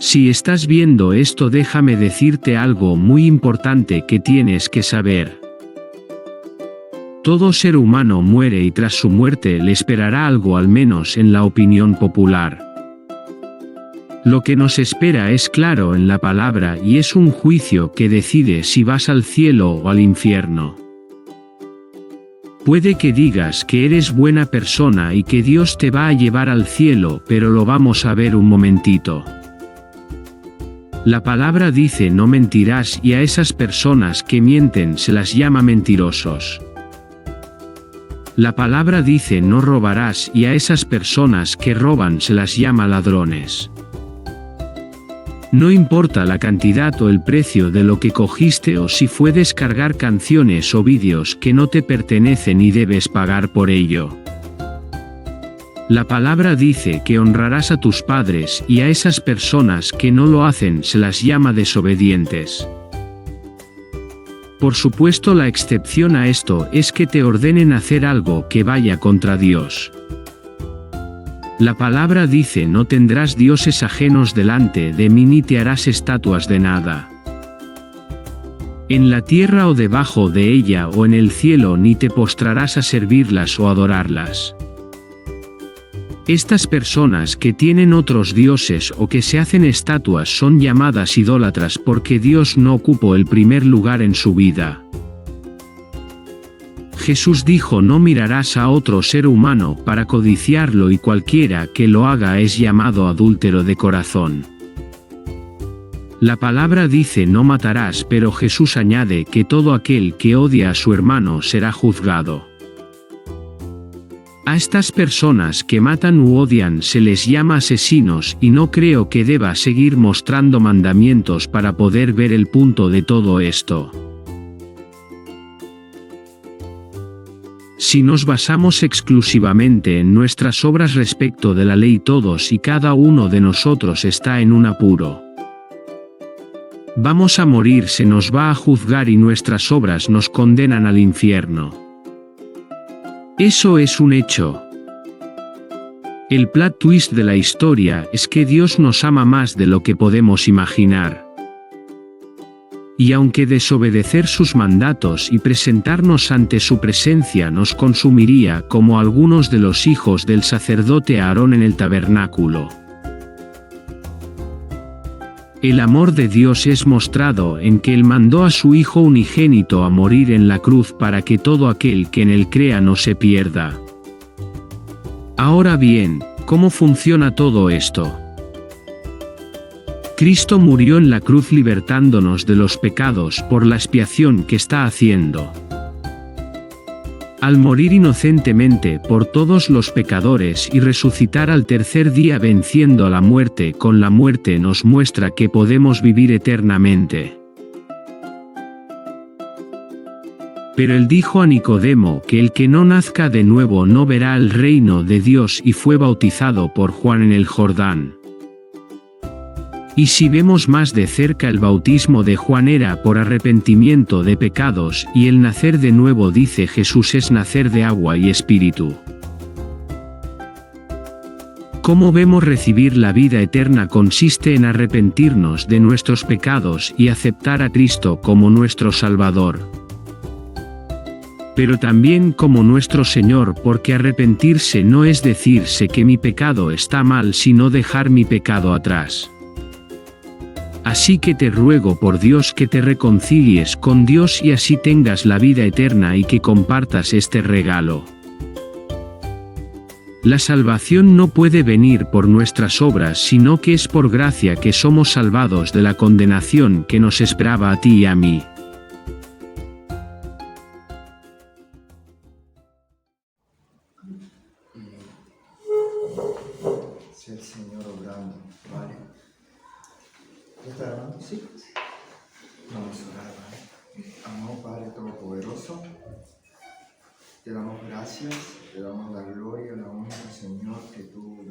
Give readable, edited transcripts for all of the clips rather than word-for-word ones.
Si estás viendo esto, déjame decirte algo muy importante que tienes que saber. Todo ser humano muere y tras su muerte le esperará algo, al menos en la opinión popular. Lo que nos espera es claro en la palabra y es un juicio que decide si vas al cielo o al infierno. Puede que digas que eres buena persona y que Dios te va a llevar al cielo, pero lo vamos a ver un momentito. La palabra dice no mentirás y a esas personas que mienten se las llama mentirosos. La palabra dice no robarás y a esas personas que roban se las llama ladrones. No importa la cantidad o el precio de lo que cogiste o si fue descargar canciones o vídeos que no te pertenecen y debes pagar por ello. La palabra dice que honrarás a tus padres y a esas personas que no lo hacen se las llama desobedientes. Por supuesto, la excepción a esto es que te ordenen hacer algo que vaya contra Dios. La palabra dice no tendrás dioses ajenos delante de mí ni te harás estatuas de nada. En la tierra o debajo de ella o en el cielo ni te postrarás a servirlas o adorarlas. Estas personas que tienen otros dioses o que se hacen estatuas son llamadas idólatras porque Dios no ocupó el primer lugar en su vida. Jesús dijo no mirarás a otro ser humano para codiciarlo y cualquiera que lo haga es llamado adúltero de corazón. La palabra dice no matarás, pero Jesús añade que todo aquel que odia a su hermano será juzgado. A estas personas que matan u odian se les llama asesinos y no creo que deba seguir mostrando mandamientos para poder ver el punto de todo esto. Si nos basamos exclusivamente en nuestras obras respecto de la ley, todos y cada uno de nosotros está en un apuro. Vamos a morir, se nos va a juzgar y nuestras obras nos condenan al infierno. Eso es un hecho. El plot twist de la historia es que Dios nos ama más de lo que podemos imaginar. Y aunque desobedecer sus mandatos y presentarnos ante su presencia nos consumiría como algunos de los hijos del sacerdote Aarón en el tabernáculo, el amor de Dios es mostrado en que Él mandó a su Hijo unigénito a morir en la cruz para que todo aquel que en Él crea no se pierda. Ahora bien, ¿cómo funciona todo esto? Cristo murió en la cruz libertándonos de los pecados por la expiación que está haciendo. Al morir inocentemente por todos los pecadores y resucitar al tercer día venciendo a la muerte con la muerte, nos muestra que podemos vivir eternamente. Pero él dijo a Nicodemo que el que no nazca de nuevo no verá el reino de Dios y fue bautizado por Juan en el Jordán. Y si vemos más de cerca, el bautismo de Juan era por arrepentimiento de pecados y el nacer de nuevo, dice Jesús, es nacer de agua y espíritu. ¿Cómo vemos recibir la vida eterna? Consiste en arrepentirnos de nuestros pecados y aceptar a Cristo como nuestro Salvador, pero también como nuestro Señor, porque arrepentirse no es decirse que mi pecado está mal, sino dejar mi pecado atrás. Así que te ruego por Dios que te reconcilies con Dios y así tengas la vida eterna y que compartas este regalo. La salvación no puede venir por nuestras obras, sino que es por gracia que somos salvados de la condenación que nos esperaba a ti y a mí. Sea el Señor obrando, ¿vale? ¿Ya está grabando? Sí. Vamos a orar, ¿vale? Amado Padre Todopoderoso, te damos gracias, te damos la gloria, la honra, Señor, que tú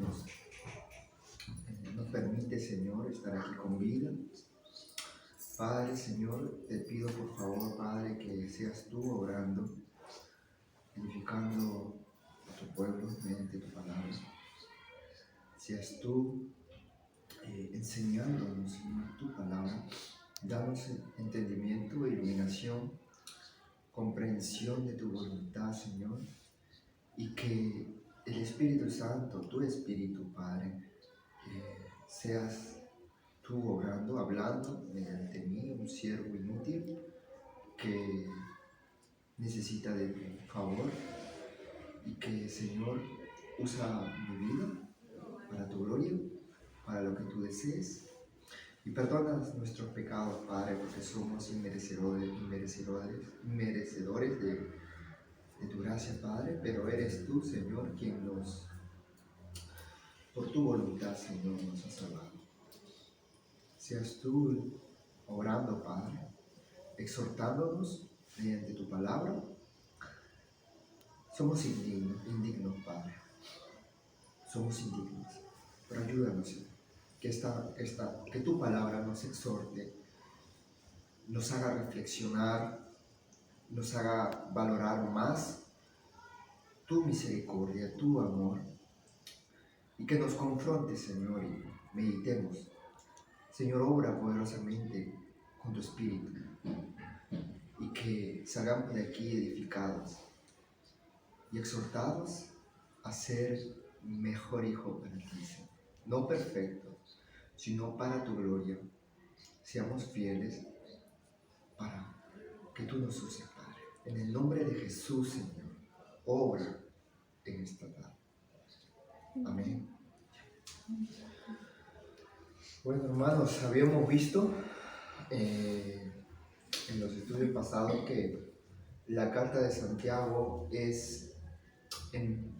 nos permite, Señor, estar aquí con vida. Padre, Señor, te pido por favor, Padre, que seas tú obrando, edificando a tu pueblo mediante tu palabra. Seas tú enseñándonos, Señor, tu palabra. Danos entendimiento, iluminación, comprensión de tu voluntad, Señor, y que el Espíritu Santo, tu Espíritu, Padre, seas tú obrando, hablando mediante mí, un siervo inútil que necesita de tu favor, y que, Señor, usa mi vida para tu gloria, para lo que tú desees. Y perdona nuestros pecados, Padre, porque somos merecedores de tu gracia, Padre, pero eres tú, Señor, quien por tu voluntad, Señor, nos ha salvado. Seas tú orando, Padre, exhortándonos mediante tu palabra. Somos indignos, Padre. Somos indignos, pero ayúdanos, Señor, que tu palabra nos exhorte, nos haga reflexionar, nos haga valorar más tu misericordia, tu amor, y que nos confronte, Señor, y meditemos. Señor, obra poderosamente con tu Espíritu, y que salgamos de aquí edificados y exhortados a ser mejor hijo para ti, Señor. No perfecto, sino para tu gloria. Seamos fieles para que tú nos uses, Padre. En el nombre de Jesús, Señor, obra en esta tarde. Amén. Bueno, hermanos, habíamos visto en los estudios pasados que la carta de Santiago es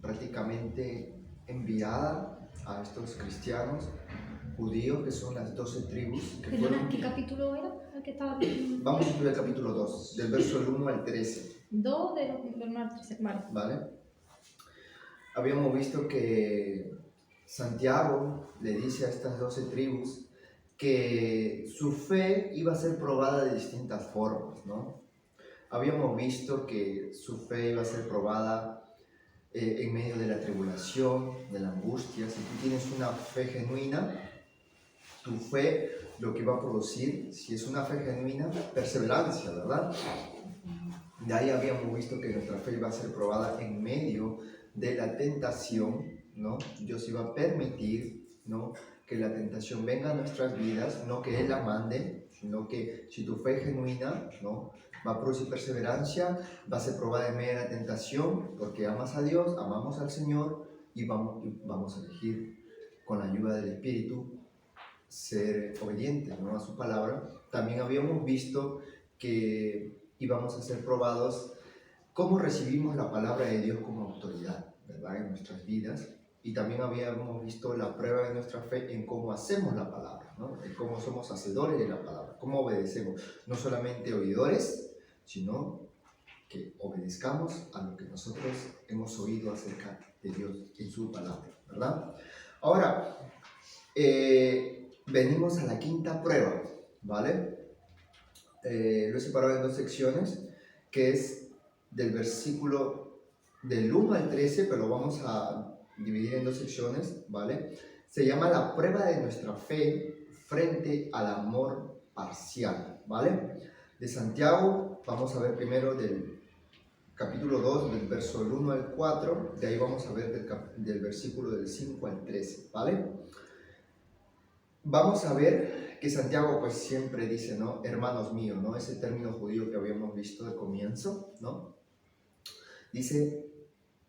prácticamente enviada a estos cristianos judíos, que son las 12 tribus. ¿Qué capítulo era? ¿El que estaba? Vamos a estudiar el capítulo 2, del verso 1 al 13. 2 del 1 al 13, ¿Vale? Habíamos visto que Santiago le dice a estas 12 tribus que su fe iba a ser probada de distintas formas, ¿no? Habíamos visto que su fe iba a ser probada en medio de la tribulación, de la angustia. Si tú tienes una fe genuina, tu fe lo que va a producir, si es una fe genuina, perseverancia, ¿verdad? De ahí habíamos visto que nuestra fe iba a ser probada en medio de la tentación, ¿no? Dios iba a permitir, ¿no?, que la tentación venga a nuestras vidas, no que Él la mande, sino que si tu fe es genuina, ¿no?, va a producir perseverancia, va a ser probada en medio de la tentación, porque amas a Dios, amamos al Señor, y vamos a elegir, con la ayuda del Espíritu, ser obedientes, ¿no?, a su palabra. También habíamos visto que íbamos a ser probados cómo recibimos la palabra de Dios como autoridad, ¿verdad?, en nuestras vidas. Y también habíamos visto la prueba de nuestra fe en cómo hacemos la palabra, ¿no?, en cómo somos hacedores de la palabra, cómo obedecemos, no solamente oidores, sino que obedezcamos a lo que nosotros hemos oído acerca de Dios en su palabra, ¿verdad? Ahora, venimos a la quinta prueba, ¿vale? Lo he separado en dos secciones, que es del versículo del 1 al 13, pero lo vamos a dividir en dos secciones, ¿vale? Se llama la prueba de nuestra fe frente al amor parcial, ¿vale? De Santiago, vamos a ver primero del capítulo 2, del verso 1 al 4, de ahí vamos a ver del versículo del 5 al 13, ¿vale? Vamos a ver que Santiago pues siempre dice, ¿no?, hermanos míos, ¿no?, ese término judío que habíamos visto de comienzo, ¿no? Dice,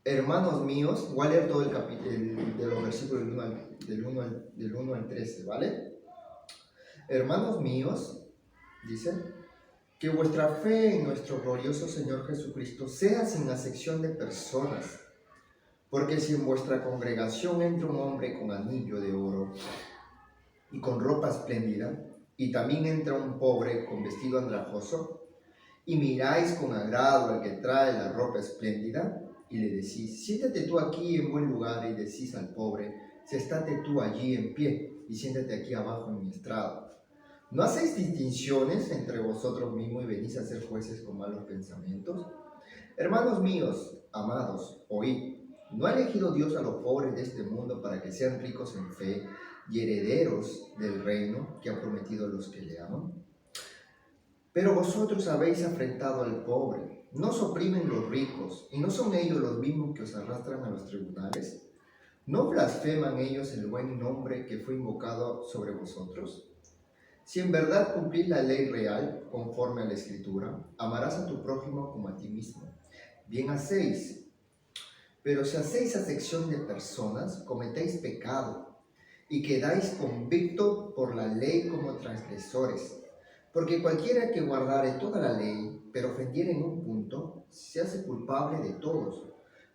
hermanos míos, voy a leer todo el de los versículos del 1 al 13, ¿vale? Hermanos míos, dice, que vuestra fe en nuestro glorioso Señor Jesucristo sea sin acepción de personas, porque si en vuestra congregación entra un hombre con anillo de oro y con ropa espléndida, y también entra un pobre con vestido andrajoso, y miráis con agrado al que trae la ropa espléndida, y le decís, siéntate tú aquí en buen lugar, y decís al pobre, estate tú allí en pie, y siéntate aquí abajo en mi estrado. ¿No hacéis distinciones entre vosotros mismos y venís a ser jueces con malos pensamientos? Hermanos míos, amados, oíd, ¿no ha elegido Dios a los pobres de este mundo para que sean ricos en fe y herederos del reino que ha prometido a los que le aman. Pero vosotros habéis afrentado al pobre, ¿no os oprimen los ricos, y no son ellos los mismos que os arrastran a los tribunales? ¿No blasfeman ellos el buen nombre que fue invocado sobre vosotros? Si en verdad cumplís la ley real, conforme a la Escritura, amarás a tu prójimo como a ti mismo. Bien hacéis, pero si hacéis acepción de personas, cometéis pecado, y quedáis convictos por la ley como transgresores. Porque cualquiera que guardare toda la ley, pero ofendiere en un punto, se hace culpable de todos.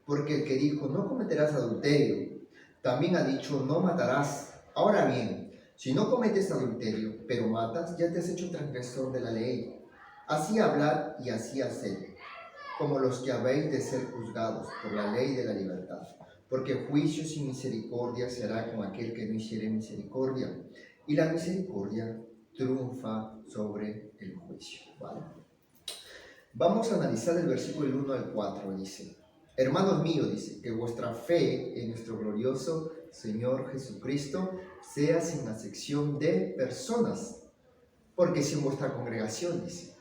Porque el que dijo, no cometerás adulterio, también ha dicho, no matarás. Ahora bien, si no cometes adulterio, pero matas, ya te has hecho transgresor de la ley. Así hablad y así haced, como los que habéis de ser juzgados por la ley de la libertad. Porque juicio sin misericordia se hará con aquel que no hiciere misericordia. Y la misericordia triunfa sobre el juicio. ¿Vale? Vamos a analizar el versículo del 1 al 4. Dice: hermanos míos, dice, que vuestra fe en nuestro glorioso Señor Jesucristo sea sin acepción de personas. Porque si en vuestra congregación, dice,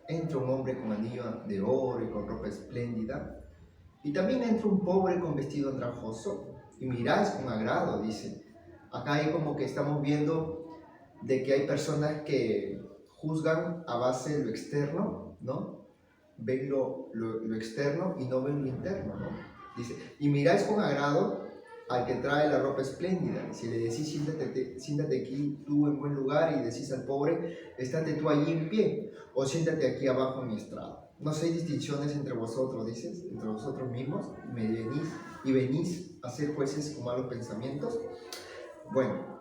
entra un hombre con anillo de oro y con ropa espléndida, y también entra un pobre con vestido andrajoso, y miráis con agrado, dice. Acá hay como que estamos viendo de que hay personas que juzgan a base de lo externo, ¿no? Ven lo externo y no ven lo interno, ¿no? Dice, y miráis con agrado al que trae la ropa espléndida. Si le decís, siéntate aquí tú en buen lugar, y decís al pobre, estate tú allí en pie, o siéntate aquí abajo en mi estrado. No sé distinciones entre vosotros, dices, entre vosotros mismos, venís a ser jueces con malos pensamientos. Bueno,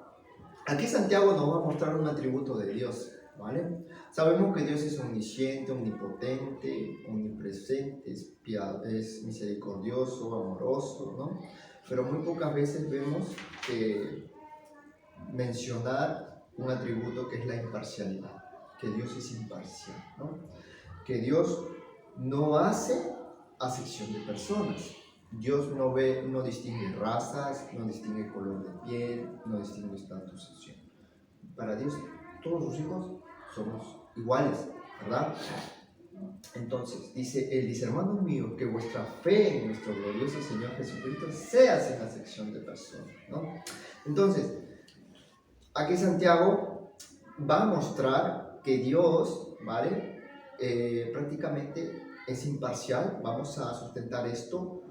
aquí Santiago nos va a mostrar un atributo de Dios, ¿vale? Sabemos que Dios es omnisciente, omnipotente, omnipresente, es misericordioso, amoroso, ¿no? Pero muy pocas veces vemos mencionar un atributo que es la imparcialidad, que Dios es imparcial, ¿no? Que Dios no hace acepción de personas. Dios no distingue razas, no distingue color de piel, no distingue estatus social. Para Dios, todos sus hijos somos iguales, ¿verdad? Entonces, Él dice, hermanos míos, que vuestra fe en nuestro glorioso Señor Jesucristo sea sin acepción de personas, ¿no? Entonces, aquí Santiago va a mostrar que Dios, ¿vale? Prácticamente es imparcial. Vamos a sustentar esto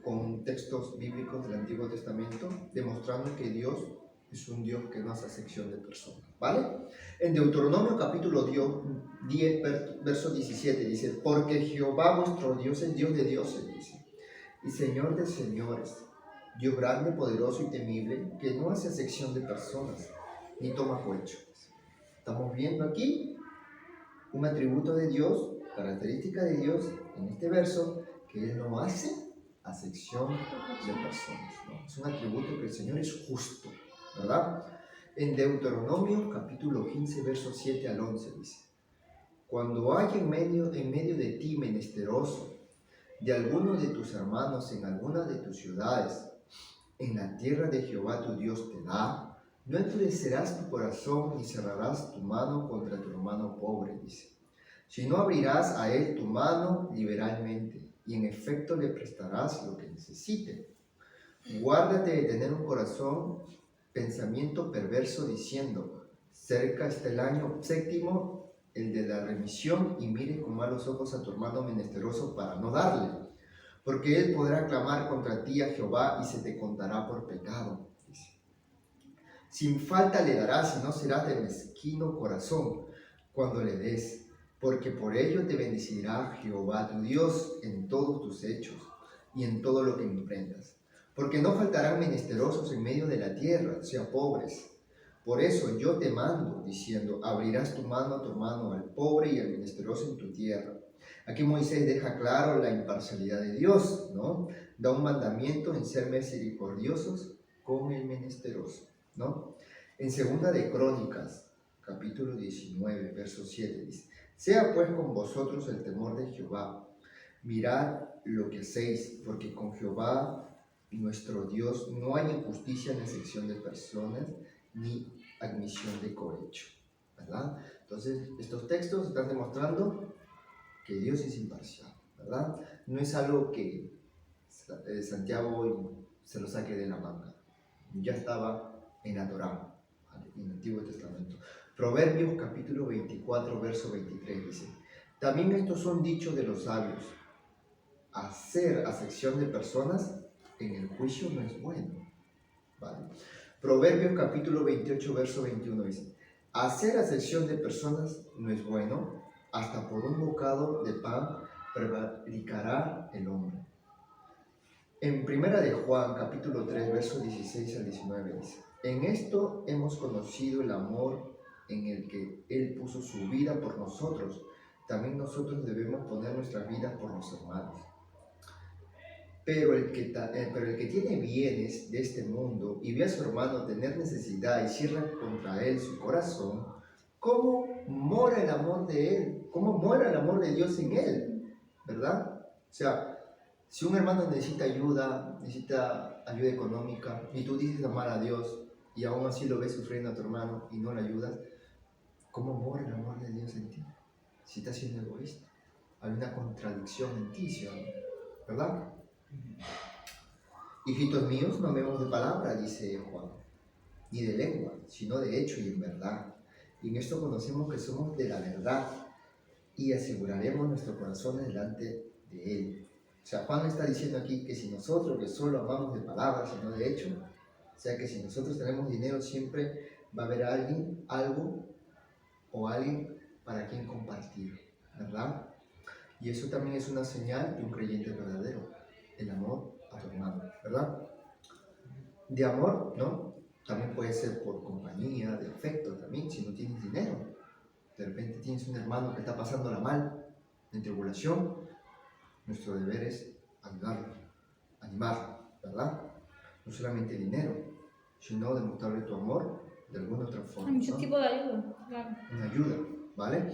con textos bíblicos del Antiguo Testamento, demostrando que Dios es un Dios que no hace acepción de personas, ¿vale? En Deuteronomio capítulo 10, verso 17 dice, porque Jehová vuestro Dios es Dios de dioses, dice, y Señor de señores, Dios grande, poderoso y temible, que no hace acepción de personas, ni toma cohecho. Estamos viendo aquí un atributo de Dios, característica de Dios, en este verso, que Él no hace acepción de personas, ¿no? Es un atributo que el Señor es justo, ¿verdad? En Deuteronomio capítulo 15, versos 7 al 11 dice, cuando haya en medio de ti menesteroso, de alguno de tus hermanos en alguna de tus ciudades, en la tierra de Jehová tu Dios te da, no endurecerás tu corazón ni cerrarás tu mano contra tu hermano pobre, dice, sino abrirás a él tu mano liberalmente, y en efecto le prestarás lo que necesite. Guárdate de tener un pensamiento perverso diciendo, cerca está el año séptimo, el de la remisión, y mire con malos ojos a tu hermano menesteroso para no darle, porque él podrá clamar contra ti a Jehová y se te contará por pecado. Dice, sin falta le darás y no serás de mezquino corazón cuando le des, porque por ello te bendecirá Jehová tu Dios en todos tus hechos y en todo lo que emprendas. Porque no faltarán menesterosos en medio de la tierra, o sea, pobres. Por eso yo te mando, diciendo, abrirás tu mano a tu hermano, al pobre y al menesteroso en tu tierra. Aquí Moisés deja claro la imparcialidad de Dios, ¿no? Da un mandamiento en ser misericordiosos con el menesteroso, ¿no? En Segunda de Crónicas, capítulo 19, verso 7, dice, sea pues con vosotros el temor de Jehová, mirad lo que hacéis, porque con Jehová nuestro Dios no hay injusticia ni excepción de personas ni admisión de cohecho, ¿verdad? Entonces, estos textos están demostrando que Dios es imparcial, ¿verdad? No es algo que Santiago se lo saque de la manga. Ya estaba en la Torá, ¿vale? En el Antiguo Testamento. Proverbios capítulo 24, verso 23 dice: también estos son dichos de los sabios: hacer acepción de personas en el juicio no es bueno, ¿vale? Proverbios capítulo 28, verso 21 dice: hacer acepción de personas no es bueno, hasta por un bocado de pan prevaricará el hombre. En primera de Juan capítulo 3, verso 16 al 19 dice: en esto hemos conocido el amor en el que Él puso su vida por nosotros. También nosotros debemos poner nuestras vidas por los hermanos. Pero el que tiene bienes de este mundo y ve a su hermano tener necesidad y cierra contra él su corazón, ¿cómo mora el amor de él? ¿Cómo mora el amor de Dios en él? ¿Verdad? O sea, si un hermano necesita ayuda económica, y tú dices amar a Dios y aún así lo ves sufriendo a tu hermano y no le ayudas, ¿cómo mora el amor de Dios en ti? Si estás siendo egoísta, hay una contradicción en ti, ¿sí? ¿Verdad? Hijitos míos, no amemos de palabra, dice Juan, ni de lengua, sino de hecho y en verdad. Y en esto conocemos que somos de la verdad y aseguraremos nuestro corazón delante de Él. O sea, Juan está diciendo aquí que si nosotros que solo amamos de palabra, sino de hecho, o sea, que si nosotros tenemos dinero siempre va a haber alguien, algo o alguien para quien compartir, ¿verdad? Y eso también es una señal de un creyente verdadero, el amor a tu hermano, ¿verdad? De amor, ¿no? También puede ser por compañía, de afecto también, si no tienes dinero. De repente tienes un hermano que está pasándola mal, en tribulación, nuestro deber es ayudarlo, animarlo, ¿verdad? No solamente dinero, sino demostrarle tu amor de alguna otra forma. Hay muchos ¿no? tipos de ayuda, claro. Una ayuda, ¿vale?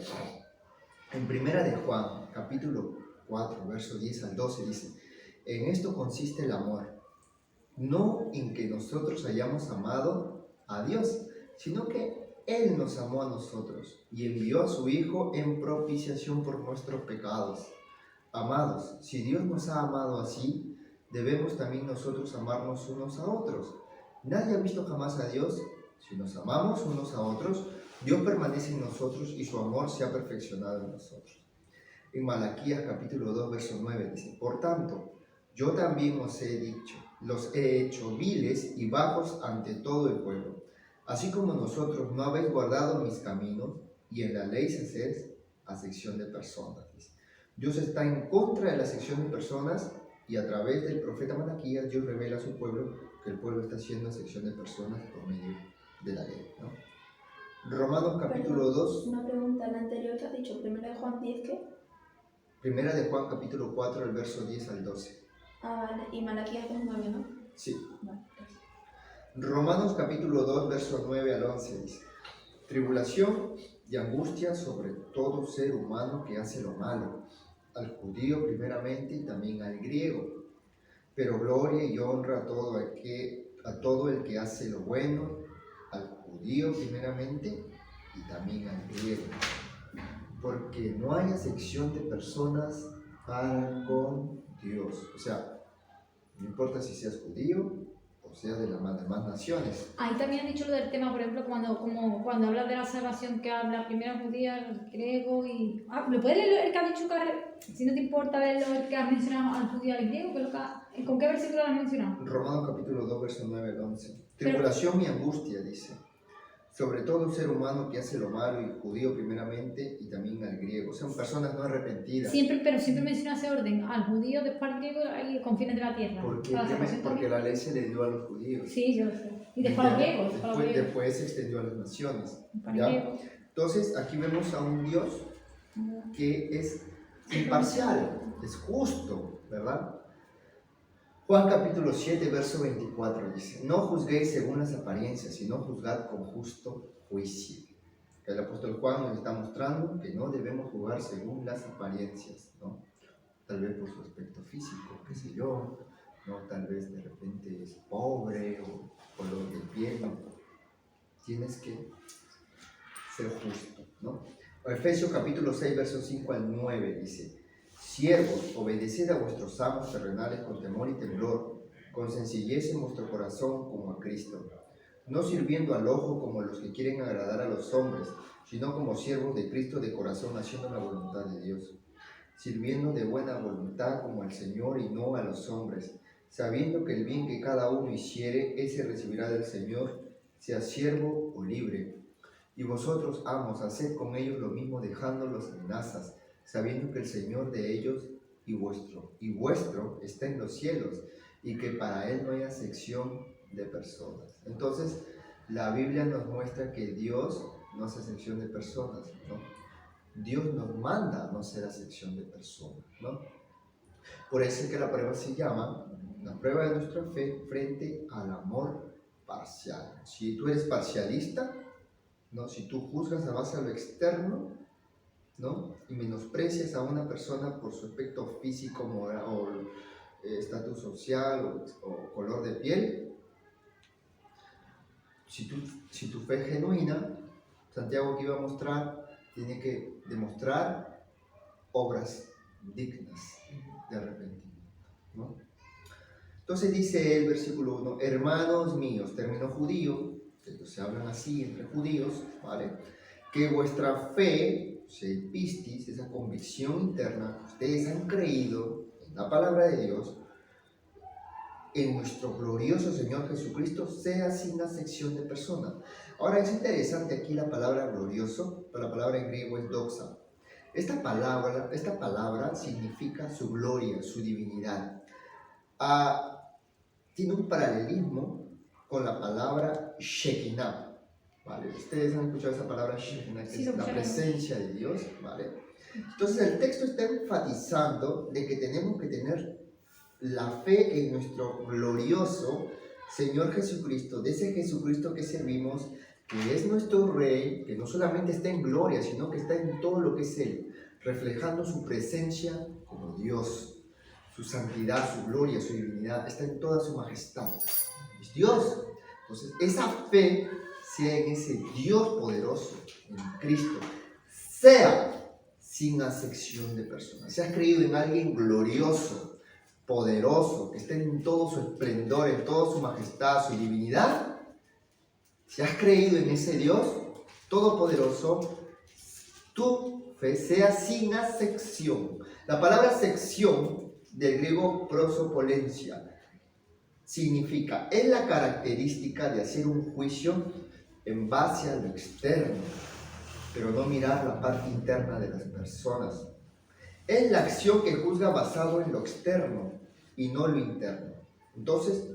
En primera de Juan, capítulo 4, verso 10 al 12 dice: en esto consiste el amor, no en que nosotros hayamos amado a Dios, sino que Él nos amó a nosotros y envió a su Hijo en propiciación por nuestros pecados. Amados, si Dios nos ha amado así, debemos también nosotros amarnos unos a otros. Nadie ha visto jamás a Dios. Si nos amamos unos a otros, Dios permanece en nosotros y su amor se ha perfeccionado en nosotros. En Malaquías capítulo 2, verso 9 dice: por tanto, yo también os he dicho, los he hecho viles y bajos ante todo el pueblo, así como nosotros no habéis guardado mis caminos, y en la ley se hace acepción de personas. Dice. Dios está en contra de la acepción de personas, y a través del profeta Malaquías Dios revela a su pueblo que el pueblo está haciendo acepción de personas por medio de la ley, ¿no? Romanos capítulo 2. Una pregunta, en la anterior te has dicho, primero de Juan 10, ¿qué? Primera de Juan capítulo 4, el verso 10 al 12. Ah, vale, y Malaquías 2:9, ¿no? Sí. Vale, gracias. Romanos capítulo 2, verso 9 al 11 dice: tribulación y angustia sobre todo ser humano que hace lo malo, al judío primeramente y también al griego, pero gloria y honra a todo el que hace lo bueno, al judío primeramente y también al griego, porque no hay acepción de personas para con Dios. O sea, no importa si seas judío o seas de las demás naciones. Ahí también han dicho lo del tema, por ejemplo, cuando hablas de la salvación, que habla primero judía, el griego y... ¿lo puedes leer el que ha dicho que, si no te importa leerlo, el que has mencionado al judío y al griego? Que es lo que, ¿con qué versículo lo has mencionado? Romanos capítulo 2, verso 9 al 11. Tribulación y angustia, dice, sobre todo ser humano que hace lo malo, y judío primeramente y también al griego. Son personas no arrepentidas. Pero siempre menciona ese orden, al judío, después al griego y con fines de la tierra. Porque la ley se le dio a los judíos. Sí, yo lo sé. Y después a los griegos. Después se extendió a las naciones. ¿Ya? Entonces, aquí vemos a un Dios que es imparcial, es justo, ¿verdad? Juan capítulo 7, verso 24 dice: no juzguéis según las apariencias, sino juzgad con justo juicio. El apóstol Juan nos está mostrando que no debemos juzgar según las apariencias, ¿no? Tal vez por su aspecto físico, qué sé yo, ¿no? Tal vez de repente es pobre o color de piel, ¿no? Tienes que ser justo, ¿no? Efesios capítulo 6, versos 5 al 9 dice: Siervos, obedeced a vuestros amos terrenales con temor y temblor, con sencillez en vuestro corazón como a Cristo, no sirviendo al ojo como los que quieren agradar a los hombres, sino como siervos de Cristo de corazón, haciendo la voluntad de Dios, sirviendo de buena voluntad como al Señor y no a los hombres, sabiendo que el bien que cada uno hiciere, ese recibirá del Señor, sea siervo o libre. Y vosotros, amos, haced con ellos lo mismo, dejándolos amenazas, sabiendo que el Señor de ellos y vuestro está en los cielos, y que para Él no hay acepción de personas. Entonces, la Biblia nos muestra que Dios no hace acepción de personas, ¿no? Dios nos manda a no ser acepción de personas, ¿no? Por eso es que la prueba se llama la prueba de nuestra fe frente al amor parcial. Si tú eres parcialista, ¿no? Si tú juzgas a base de lo externo, ¿no? Y menosprecias a una persona por su aspecto físico, moral, o estatus social o color de piel, si tu fe es genuina, Santiago que iba a mostrar, tiene que demostrar obras dignas de arrepentimiento, ¿no? Entonces dice el versículo 1, hermanos míos, término judío, que ellos se hablan así entre judíos, ¿vale? Que vuestra fe, o sea, el pistis, esa convicción interna, ustedes han creído en la palabra de Dios, en nuestro glorioso Señor Jesucristo, sea sin acepción de persona. Ahora es interesante aquí la palabra glorioso, pero la palabra en griego es doxa. Esta palabra significa su gloria, su divinidad. Tiene un paralelismo con la palabra Shekinah, ¿vale? Ustedes han escuchado esa palabra Shekinah, que es la presencia de Dios, ¿vale? Entonces el texto está enfatizando de que tenemos que tener la fe en nuestro glorioso Señor Jesucristo, de ese Jesucristo que servimos, que es nuestro Rey, que no solamente está en gloria, sino que está en todo lo que es Él, reflejando su presencia como Dios, su santidad, su gloria, su divinidad, está en toda su majestad. Es Dios. Entonces, esa fe sea en ese Dios poderoso, en Cristo, sea sin acepción de personas. Si has creído en alguien glorioso, poderoso, que esté en todo su esplendor, en toda su majestad, su divinidad, si has creído en ese Dios todopoderoso, tu fe sea sin acepción. La palabra acepción, del griego prosopolencia, significa, es la característica de hacer un juicio en base a lo externo, pero no mirar la parte interna de las personas. Es la acción que juzga basado en lo externo y no lo interno. Entonces,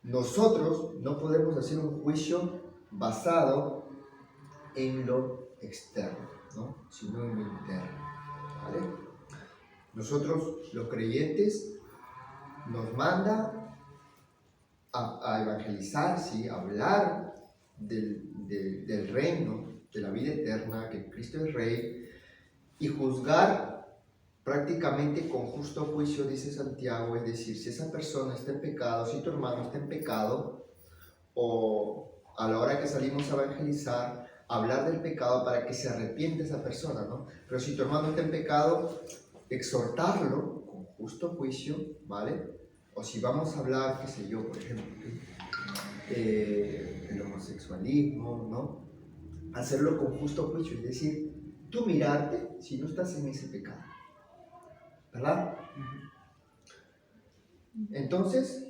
nosotros no podemos hacer un juicio basado en lo externo, ¿no? Sino en lo interno, ¿vale? Nosotros, los creyentes, nos manda a evangelizar, ¿sí? A hablar del reino, de la vida eterna, que Cristo es Rey, y juzgar prácticamente con justo juicio, dice Santiago, es decir, si esa persona está en pecado, si tu hermano está en pecado, o a la hora que salimos a evangelizar, hablar del pecado para que se arrepiente esa persona, ¿no? Pero si tu hermano está en pecado, exhortarlo con justo juicio, ¿vale? O si vamos a hablar, qué sé yo, por ejemplo, el homosexualismo, ¿no? Hacerlo con justo juicio, es decir, tú mirarte si no estás en ese pecado, ¿verdad? Entonces,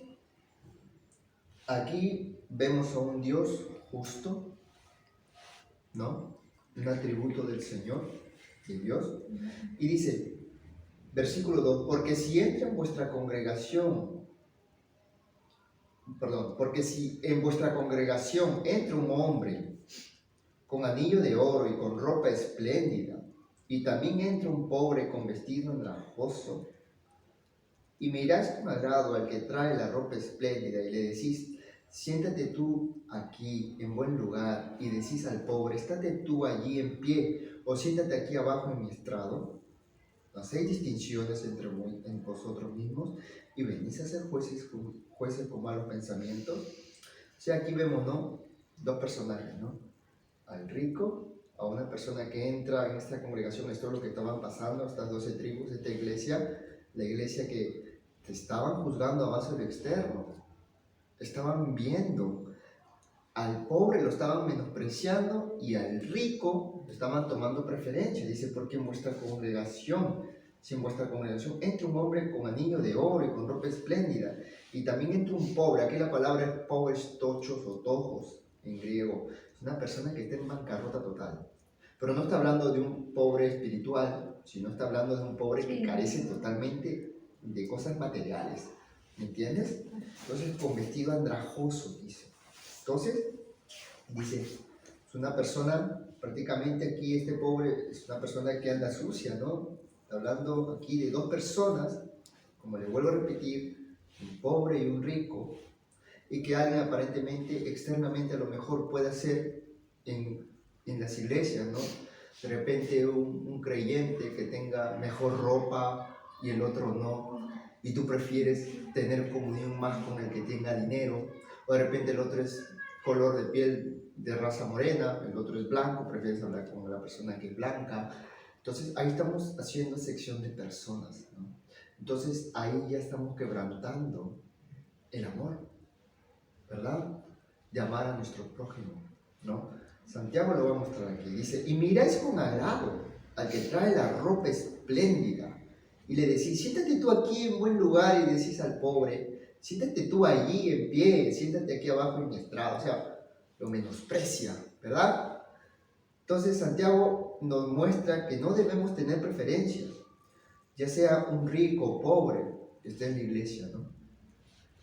aquí vemos a un Dios justo, ¿no? Un atributo del Señor, de Dios, y dice, versículo 2, porque si en vuestra congregación entra un hombre con anillo de oro y con ropa espléndida, y también entra un pobre con vestido andrajoso, y miráis con agrado al que trae la ropa espléndida, y le decís, siéntate tú aquí en buen lugar, y decís al pobre, estate tú allí en pie, o siéntate aquí abajo en mi estrado, No hacéis distinciones en vosotros mismos y venís a ser jueces con malos pensamientos. O sea, aquí vemos, ¿no? Dos personajes, ¿no? Al rico, a una persona que entra en esta congregación. Esto es lo que estaban pasando, estas 12 tribus, esta iglesia, la iglesia que te estaban juzgando a base de lo externo. Estaban viendo al pobre, lo estaban menospreciando, y al rico lo estaban tomando preferencia. Dice, porque en vuestra congregación, si en vuestra congregación entra un hombre con anillo de oro y con ropa espléndida, y también entra un pobre, aquí la palabra es pobres, tochos o tojos en griego, es una persona que está en bancarrota total. Pero no está hablando de un pobre espiritual, sino está hablando de un pobre que carece totalmente de cosas materiales. ¿Me entiendes? Entonces, con vestido andrajoso, dice. Entonces, dice, es una persona, prácticamente aquí este pobre es una persona que anda sucia, ¿no? Está hablando aquí de dos personas, como le vuelvo a repetir, un pobre y un rico, y que alguien aparentemente, externamente a lo mejor puede hacer en las iglesias, ¿no? De repente un creyente que tenga mejor ropa y el otro no, y tú prefieres tener comunión más con el que tenga dinero, o de repente el otro es color de piel de raza morena, el otro es blanco, prefieres hablar con la persona que es blanca. Entonces ahí estamos haciendo sección de personas, ¿no? Entonces ahí ya estamos quebrantando el amor, ¿verdad? De amar a nuestro prójimo, ¿no? Santiago lo va a mostrar aquí, dice, y miráis con agrado al que trae la ropa espléndida, y le decís, siéntate tú aquí en buen lugar, y decís al pobre, siéntate tú allí en pie, siéntate aquí abajo en mi estrado. O sea, lo menosprecia, ¿verdad? Entonces Santiago nos muestra que no debemos tener preferencias, ya sea un rico o pobre que esté en la iglesia, ¿no?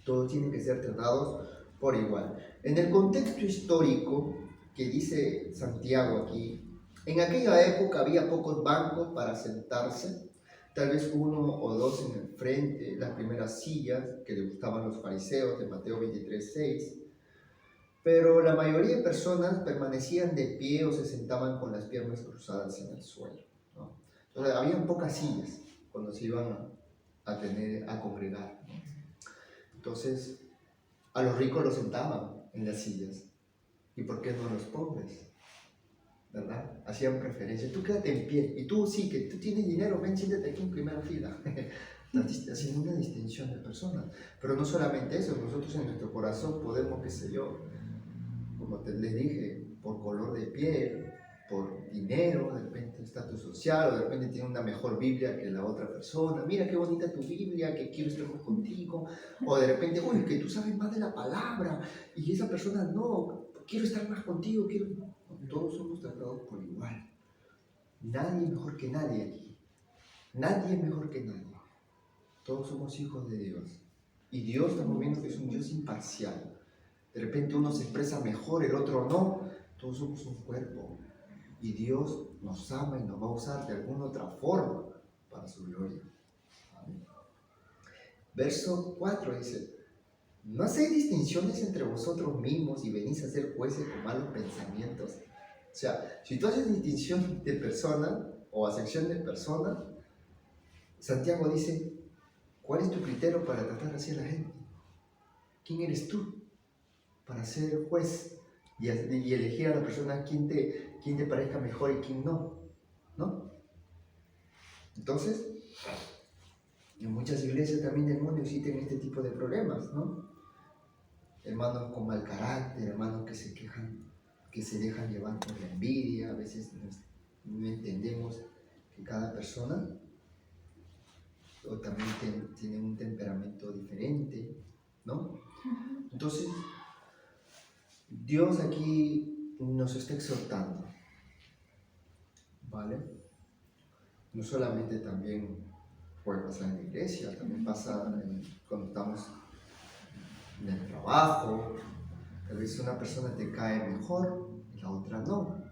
Todos tienen que ser tratados por igual. En el contexto histórico que dice Santiago aquí, en aquella época había pocos bancos para sentarse, tal vez uno o dos en el frente, las primeras sillas que le gustaban los fariseos de Mateo 23:6, pero la mayoría de personas permanecían de pie o se sentaban con las piernas cruzadas en el suelo, ¿no? Entonces, habían pocas sillas cuando se iban a congregar, ¿no? Entonces, a los ricos los sentaban en las sillas. ¿Y por qué no a los pobres? ¿Verdad? Hacían preferencia. Tú quédate en pie. Y tú sí, que tú tienes dinero, ven, siéntate aquí en primera fila. Haciendo una distinción de personas. Pero no solamente eso, nosotros en nuestro corazón podemos, qué sé yo, como les dije, por color de piel, por dinero, de repente estatus social, o de repente tiene una mejor Biblia que la otra persona. Mira qué bonita tu Biblia, que quiero estar más contigo. O de repente, uy, que tú sabes más de la palabra, y esa persona no, quiero estar más contigo, quiero... Todos somos tratados por igual. Nadie mejor que nadie aquí. Nadie mejor que nadie. Todos somos hijos de Dios. Y Dios, estamos viendo que es un Dios imparcial. De repente uno se expresa mejor, el otro no. Todos somos un cuerpo. Y Dios nos ama y nos va a usar de alguna otra forma para su gloria. Amén. Verso 4 dice, no hacéis distinciones entre vosotros mismos y venís a ser jueces con malos pensamientos. O sea, si tú haces distinción de persona o acepción de persona, Santiago dice, ¿cuál es tu criterio para tratar así a la gente? ¿Quién eres tú para ser juez y elegir a la persona quién te parezca mejor y quién no? ¿No? Entonces, en muchas iglesias también del mundo existen este tipo de problemas, ¿no? Hermanos con mal carácter, hermanos que se quejan, que se dejan llevar por la envidia. A veces no entendemos que cada persona o también tiene un temperamento diferente, ¿no? Entonces, Dios aquí nos está exhortando, ¿vale? No solamente también puede pasar en la iglesia, también pasa cuando estamos en el trabajo. Tal vez una persona te cae mejor y la otra no.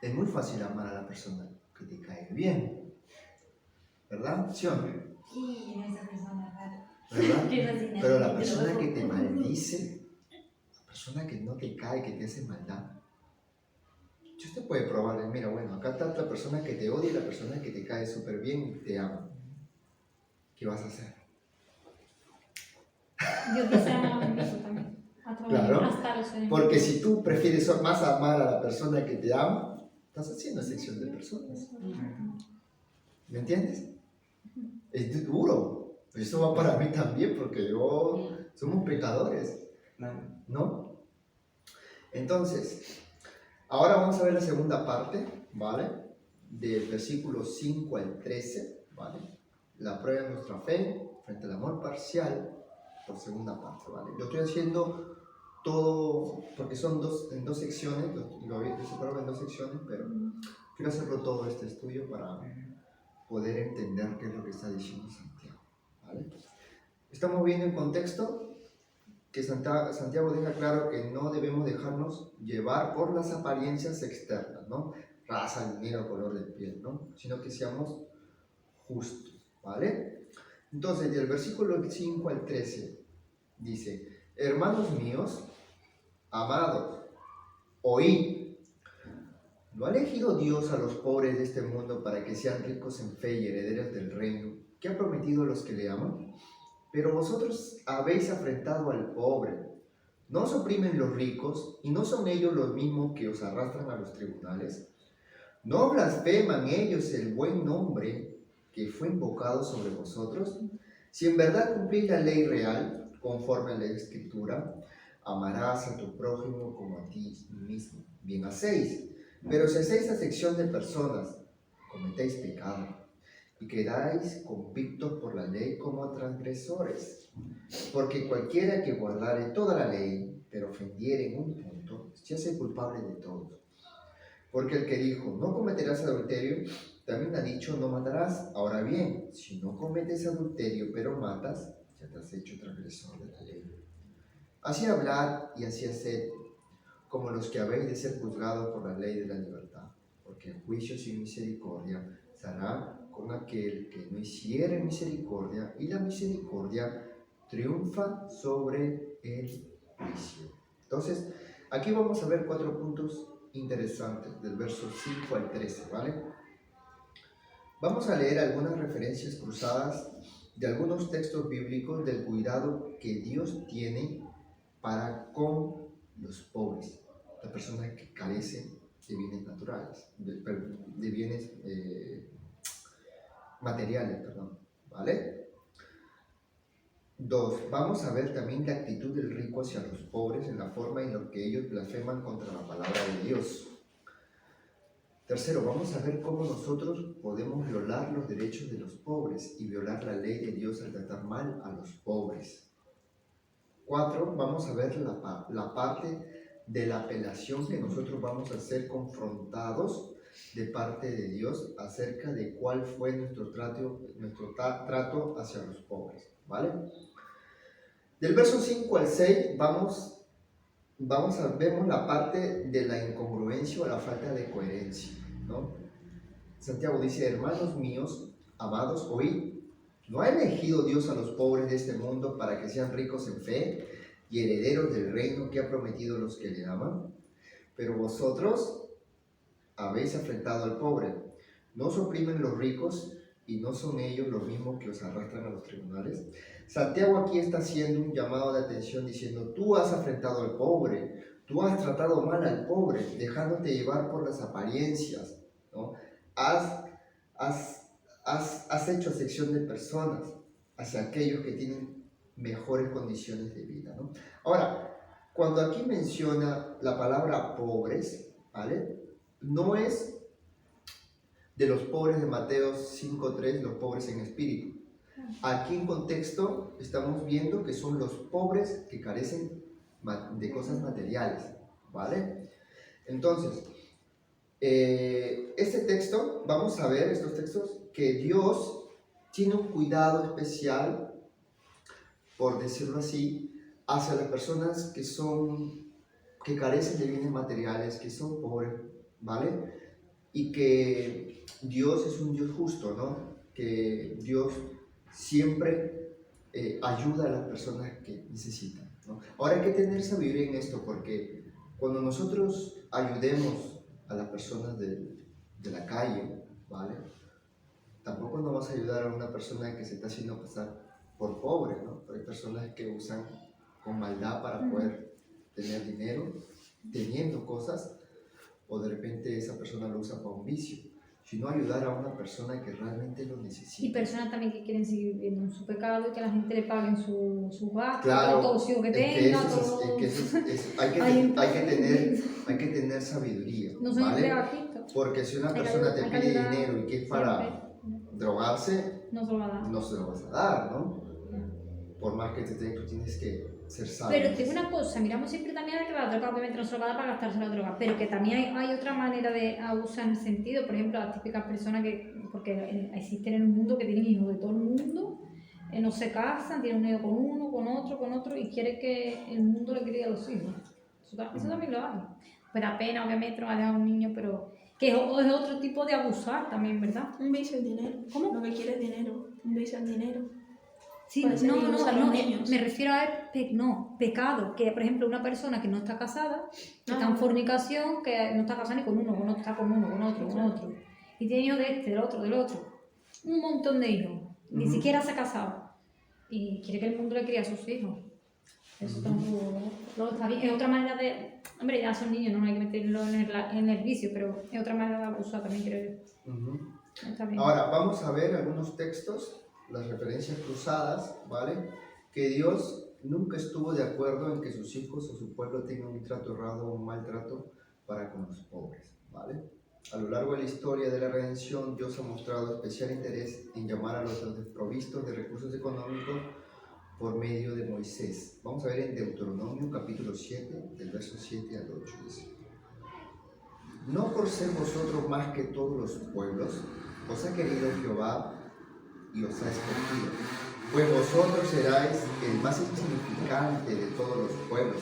Es muy fácil amar a la persona que te cae bien, ¿verdad? ¿Sí o no? Sí, esa persona, ¿Verdad? claro. Pero la persona que te maldice, la persona que no te cae, que te hace maldad, Dios te puede probar, mira, bueno, acá está la persona que te odia y la persona que te cae súper bien y te ama. ¿Qué vas a hacer? Dios dice amar eso también. Claro, Hasta los enemigos. porque si tú prefieres más amar a la persona que te ama, estás haciendo excepción de personas. ¿Me entiendes? Es duro. Eso va para mí también, porque somos pecadores, ¿no? Entonces, ahora vamos a ver la segunda parte, ¿vale? Del versículo 5 al 13, ¿vale? La prueba de nuestra fe frente al amor parcial, por segunda parte, ¿vale? Lo estoy haciendo todo, porque son en dos secciones, lo había separado en dos secciones, pero quiero hacerlo todo este estudio para poder entender qué es lo que está diciendo Santiago, ¿vale? Estamos viendo en contexto que Santiago deja claro que no debemos dejarnos llevar por las apariencias externas, ¿no? Raza, dinero, color de piel, ¿no? Sino que seamos justos, ¿vale? Entonces, del versículo 5 al 13, dice: hermanos míos, amados, oíd. ¿No ha elegido Dios a los pobres de este mundo para que sean ricos en fe y herederos del reino que ha prometido a los que le aman? Pero vosotros habéis afrentado al pobre. ¿No os oprimen los ricos y no son ellos los mismos que os arrastran a los tribunales? ¿No blasfeman ellos el buen nombre que fue invocado sobre vosotros? Si en verdad cumplís la ley real, conforme a la Escritura, amarás a tu prójimo como a ti mismo. Bien hacéis. Pero si hacéis acepción de personas, cometéis pecado y quedáis convictos por la ley como transgresores. Porque cualquiera que guardare toda la ley, pero ofendiere en un punto, se hace culpable de todo. Porque el que dijo, no cometerás adulterio, también ha dicho, no matarás. Ahora bien, si no cometes adulterio, pero matas, ya te has hecho transgresor de la ley. Así hablad y así haced, como los que habéis de ser juzgados por la ley de la libertad, porque el juicio sin misericordia se hará con aquel que no hiciere misericordia, y la misericordia triunfa sobre el juicio. Entonces, aquí vamos a ver 4 puntos interesantes, del verso 5 al 13, ¿vale? Vamos a leer algunas referencias cruzadas de algunos textos bíblicos del cuidado que Dios tiene para con los pobres, las personas que carecen de bienes naturales, de bienes materiales, perdón, ¿vale? 2. Vamos a ver también la actitud del rico hacia los pobres en la forma en la que ellos blasfeman contra la palabra de Dios. 3. Vamos a ver cómo nosotros podemos violar los derechos de los pobres y violar la ley de Dios al tratar mal a los pobres. 4. Vamos a ver la parte de la apelación que nosotros vamos a ser confrontados de parte de Dios acerca de cuál fue nuestro trato hacia los pobres, ¿vale? Del verso 5 al 6 vemos la parte de la incongruencia o la falta de coherencia, ¿no? Santiago dice: hermanos míos, amados, oíd. ¿No ha elegido Dios a los pobres de este mundo para que sean ricos en fe y herederos del reino que ha prometido a los que le aman? Pero vosotros habéis afrentado al pobre. ¿No os oprimen los ricos y no son ellos los mismos que os arrastran a los tribunales? Santiago aquí está haciendo un llamado de atención diciendo: tú has afrentado al pobre, tú has tratado mal al pobre, dejándote llevar por las apariencias, ¿no? Has hecho acepción de personas hacia aquellos que tienen mejores condiciones de vida, ¿no? Ahora, cuando aquí menciona la palabra pobres, ¿vale? No es de los pobres de Mateo 5:3, los pobres en espíritu. Aquí en contexto estamos viendo que son los pobres que carecen de cosas materiales, ¿vale? Entonces, este texto, vamos a ver estos textos, que Dios tiene un cuidado especial, por decirlo así, hacia las personas que carecen de bienes materiales, que son pobres, ¿vale? Y que Dios es un Dios justo, ¿no? Que Dios siempre ayuda a las personas que necesitan, ¿no? Ahora hay que tener sabiduría en esto, porque cuando nosotros ayudemos a las personas de la calle, ¿vale? Tampoco nos vas a ayudar a una persona que se está haciendo pasar por pobre, ¿no? Pero hay personas que usan con maldad para poder tener dinero, teniendo cosas, o de repente esa persona lo usa para un vicio, sino ayudar a una persona que realmente lo necesita. Y personas también que quieren seguir viviendo en su pecado y que la gente le pague sus gastos, Claro, todo los hijos que es que tenga, eso todo... es que eso es- hay que tener sabiduría, No soy ¿vale? empleado. Porque si una Hay que persona te ayudar- pide ayudar dinero y que es para drogarse, No se lo va a dar. no se lo vas a dar, ¿no? Por más que tú tienes que ser sabio. Pero te digo una cosa, miramos siempre también a que la droga obviamente no se lo va a dar para gastarse la droga, pero que también hay otra manera de abusar en el sentido, por ejemplo, las típicas personas que, porque existen en el mundo que tienen hijos de todo el mundo, no se casan, tienen un hijo con uno, con otro, y quiere que el mundo le críe a los hijos. Eso también lo hay. Pues da pena, obviamente, no va a dejar a un niño, pero que es otro tipo de abusar también, ¿verdad? Un vicio es dinero. ¿Cómo? Lo que quiere es dinero. Un vicio es dinero. Sí, Puede ser no, incluso a los niños. me refiero a pecado, que por ejemplo una persona que no está casada, que está en fornicación, que no está casada ni con uno, está con uno, con otro, y tiene hijos de este, del otro, un montón de hijos, ni siquiera se ha casado, y quiere que el mundo le críe a sus hijos. Eso tampoco está bien. Es otra manera de, hombre, ya son niños, no hay que meterlo en el vicio, pero es otra manera de abusar también, creo yo. Está bien. Ahora, vamos a ver algunos textos, las referencias cruzadas, ¿vale? Que Dios nunca estuvo de acuerdo en que sus hijos o su pueblo tengan un trato errado o un maltrato para con los pobres, ¿vale? A lo largo de la historia de la redención, Dios ha mostrado especial interés en llamar a los desprovistos de recursos económicos por medio de Moisés. Vamos a ver en Deuteronomio capítulo 7, del verso 7 al 8, dice: No por ser vosotros más que todos los pueblos, os ha querido Jehová y os ha escogido, pues vosotros seráis el más insignificante de todos los pueblos,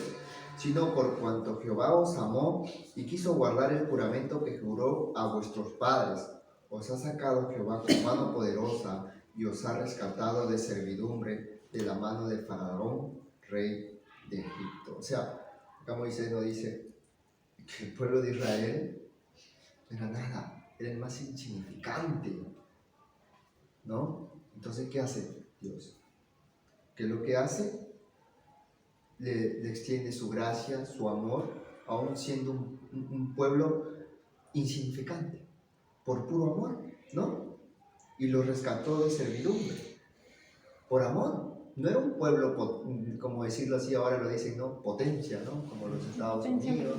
sino por cuanto Jehová os amó y quiso guardar el juramento que juró a vuestros padres, os ha sacado Jehová con mano poderosa y os ha rescatado de servidumbre de la mano de Faraón, rey de Egipto. O sea, acá Moisés nos dice que el pueblo de Israel no era nada, era el más insignificante, ¿no? Entonces, ¿qué hace Dios? ¿Qué es lo que hace? Le extiende su gracia, su amor, aún siendo un pueblo insignificante, por puro amor, ¿no? Y lo rescató de servidumbre, por amor. No era un pueblo, como decirlo así, ahora lo dicen, ¿no? Potencia, ¿no? Como los Estados Unidos,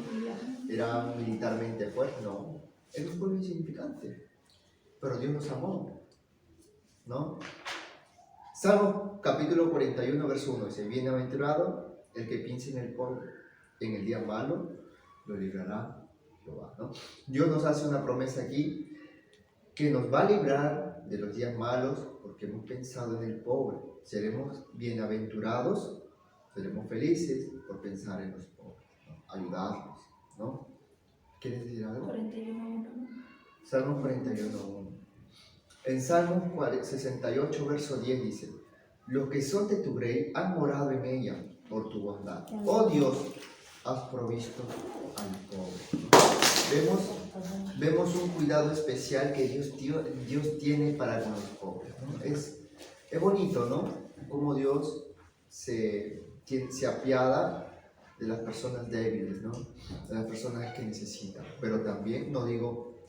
era militarmente fuerte, no. Era un pueblo insignificante, pero Dios los amó, ¿no? Salmo capítulo 41, verso 1 dice: Bienaventurado el que piense en el pobre, en el día malo lo librará Jehová, ¿no? Dios nos hace una promesa aquí que nos va a librar de los días malos porque hemos pensado en el pobre. Seremos bienaventurados, seremos felices por pensar en los pobres, ¿no? Ayudarlos, ¿no? ¿Quieres decir algo? 41:1, ¿no? Salmo 41:1. En Salmo 68, verso 10 dice: Los que son de tu grey han morado en ella por tu bondad. Oh Dios, has provisto al pobre. Vemos un cuidado especial que Dios tiene para con los pobres, ¿no? Es bonito, ¿no? Cómo Dios se apiada de las personas débiles, ¿no? De las personas que necesitan. Pero también no digo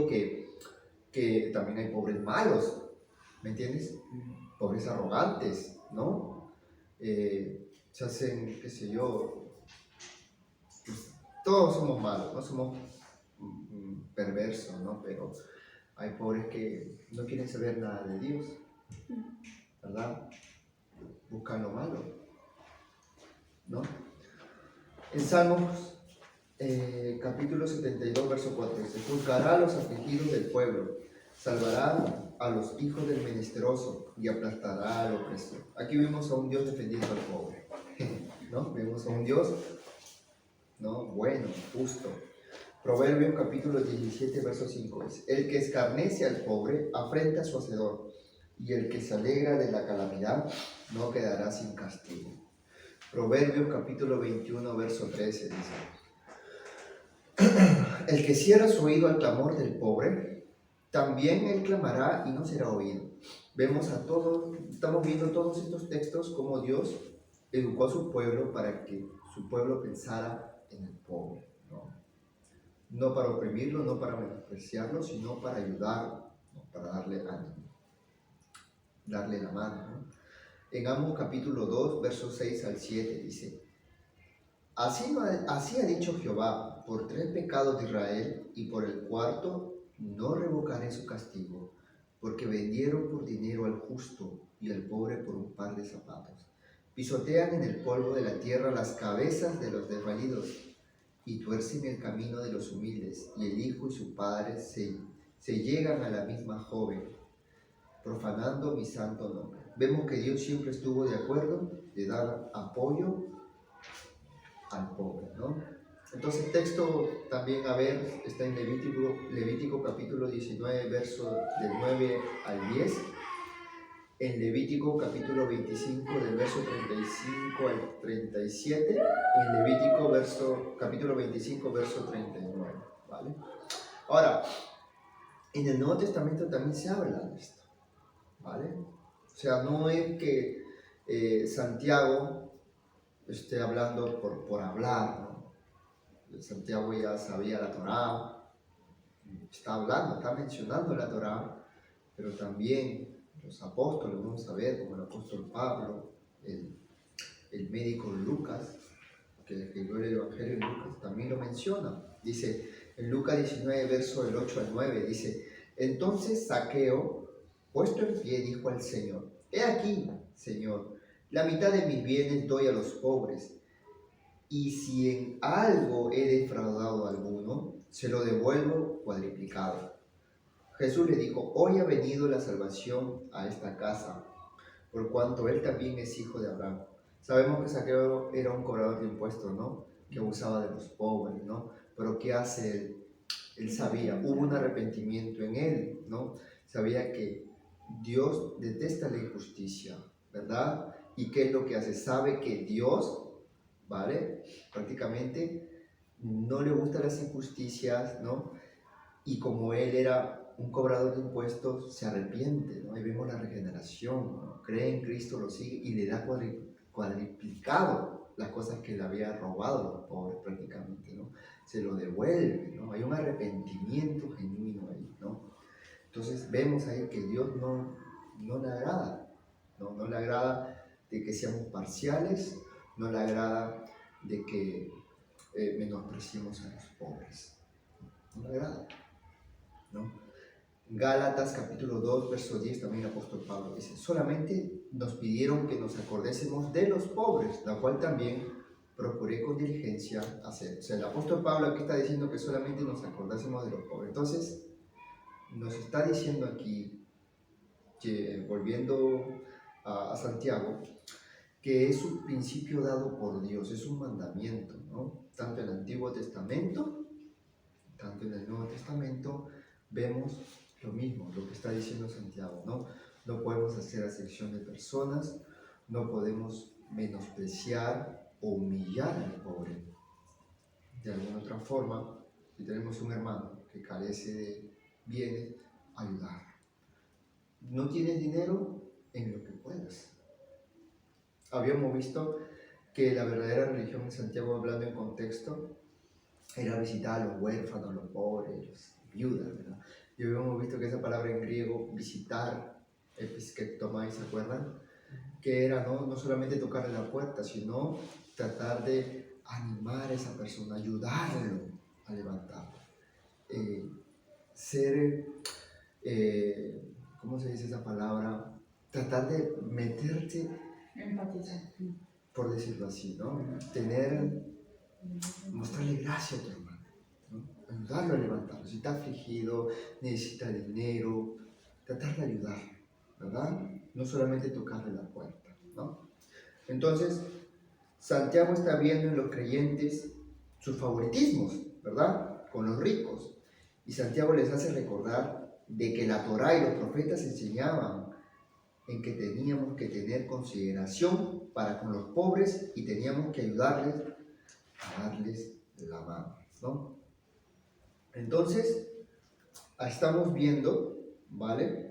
que también hay pobres malos, ¿me entiendes? Pobres arrogantes, ¿no? Se hacen, qué sé yo, pues, todos somos malos, no somos perversos, ¿no? Pero hay pobres que no quieren saber nada de Dios, ¿verdad? Buscan lo malo, ¿no? En Salmos capítulo 72, verso 4 dice: Juzgará a los afligidos del pueblo, salvará a los hijos del menesteroso y aplastará al opresor. Aquí vemos a un Dios defendiendo al pobre, ¿no? Vemos a un Dios, ¿no? Bueno, justo. Proverbios capítulo 17, verso 5 dice: El que escarnece al pobre afrenta a su hacedor, y el que se alegra de la calamidad no quedará sin castigo. Proverbios capítulo 21, verso 13 dice: el que cierra su oído al clamor del pobre, también él clamará y no será oído. Vemos a todos, estamos viendo todos estos textos como Dios educó a su pueblo para que su pueblo pensara en el pobre, ¿no? No para oprimirlo, no para menospreciarlo, sino para ayudarlo, ¿no? Para darle ánimo, darle la mano, ¿no? En Amos capítulo 2, versos 6 al 7 dice: así ha dicho Jehová, por 3 pecados de Israel, y por el cuarto no revocaré su castigo, porque vendieron por dinero al justo y al pobre por un par de zapatos. Pisotean en el polvo de la tierra las cabezas de los desvalidos, y tuercen el camino de los humildes, y el hijo y su padre se llegan a la misma joven, profanando mi santo nombre. Vemos que Dios siempre estuvo de acuerdo de dar apoyo al pobre, ¿no? Entonces el texto también, a ver, está en Levítico capítulo 19, verso del 9 al 10, en Levítico capítulo 25, del verso 35 al 37, en Levítico capítulo 25, verso 39, ¿vale? Ahora, en el Nuevo Testamento también se habla de esto, ¿vale? O sea, no es que Santiago esté hablando por hablar, ¿no? Santiago ya sabía la Torá, está hablando, está mencionando la Torá, pero también los apóstoles, vamos a ver, como el apóstol Pablo, el médico Lucas, que escribió el Evangelio de Lucas, también lo menciona. Dice, en Lucas 19, verso del 8 al 9, dice: entonces Zaqueo, puesto en pie, dijo al Señor: he aquí, Señor, la mitad de mis bienes doy a los pobres, y si en algo he defraudado a alguno, se lo devuelvo cuadriplicado. Jesús le dijo: hoy ha venido la salvación a esta casa, por cuanto él también es hijo de Abraham. Sabemos que Zaqueo era un cobrador de impuestos, ¿no? Que abusaba de los pobres, ¿no? Pero ¿qué hace él? Él sabía, hubo un arrepentimiento en él, ¿no? Sabía que Dios detesta la injusticia, ¿verdad? ¿Y qué es lo que hace? Sabe que Dios, ¿vale? Prácticamente no le gustan las injusticias, ¿no? Y como él era un cobrador de impuestos, se arrepiente, ¿no? Ahí vemos la regeneración, ¿no? Cree en Cristo, lo sigue y le da cuadriplicado las cosas que le había robado a los pobres prácticamente, ¿no? Se lo devuelve, ¿no? Hay un arrepentimiento genuino ahí, ¿no? Entonces vemos ahí que Dios no le agrada, ¿no? No le agrada de que seamos parciales, no le agrada de que menospreciemos a los pobres, no le agrada, ¿no? Gálatas capítulo 2, verso 10, también el apóstol Pablo dice: solamente nos pidieron que nos acordésemos de los pobres, la cual también procuré con diligencia hacer. O sea, el apóstol Pablo aquí está diciendo que solamente nos acordásemos de los pobres. Entonces, nos está diciendo aquí, que, volviendo a Santiago, que es un principio dado por Dios, es un mandamiento, ¿no? Tanto en el Antiguo Testamento, tanto en el Nuevo Testamento, vemos lo mismo, lo que está diciendo Santiago, ¿no? No podemos hacer acepción de personas, no podemos menospreciar o humillar al pobre. De alguna otra forma, si tenemos un hermano que carece de bienes, ayudar. No tienes dinero, en lo que puedas. Habíamos visto que la verdadera religión en Santiago, hablando en contexto, era visitar a los huérfanos, los pobres, los viudas, ¿verdad? Y habíamos visto que esa palabra en griego, visitar, episkeptomai, ¿se acuerdan? Que era no solamente tocarle la puerta, sino tratar de animar a esa persona, ayudarlo a levantarlo. ¿Cómo se dice esa palabra? Tratar de meterte, Empatizar. por decirlo así, ¿no? Mostrarle gracia a tu hermano, ¿no? Ayudarlo a levantarlo. Si está afligido, necesita dinero, tratar de ayudarlo, ¿verdad? No solamente tocarle la puerta, ¿no? Entonces, Santiago está viendo en los creyentes sus favoritismos, ¿verdad? Con los ricos. Y Santiago les hace recordar de que la Torá y los profetas enseñaban en que teníamos que tener consideración para con los pobres y teníamos que ayudarles a darles la mano, ¿no? Entonces, estamos viendo, ¿vale?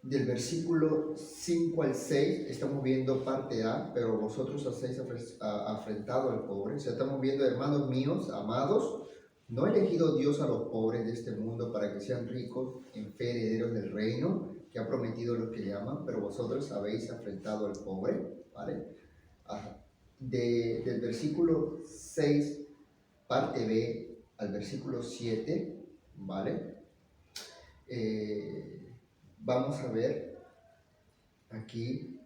Del versículo 5 al 6, estamos viendo parte A, pero vosotros hacéis afrentado al pobre. O sea, estamos viendo, hermanos míos, amados, ¿no ha elegido Dios a los pobres de este mundo para que sean ricos en fe, herederos del reino que ha prometido a los que le aman? Pero vosotros habéis afrentado al pobre, ¿vale? Del versículo 6, parte B, al versículo 7, ¿vale? Vamos a ver aquí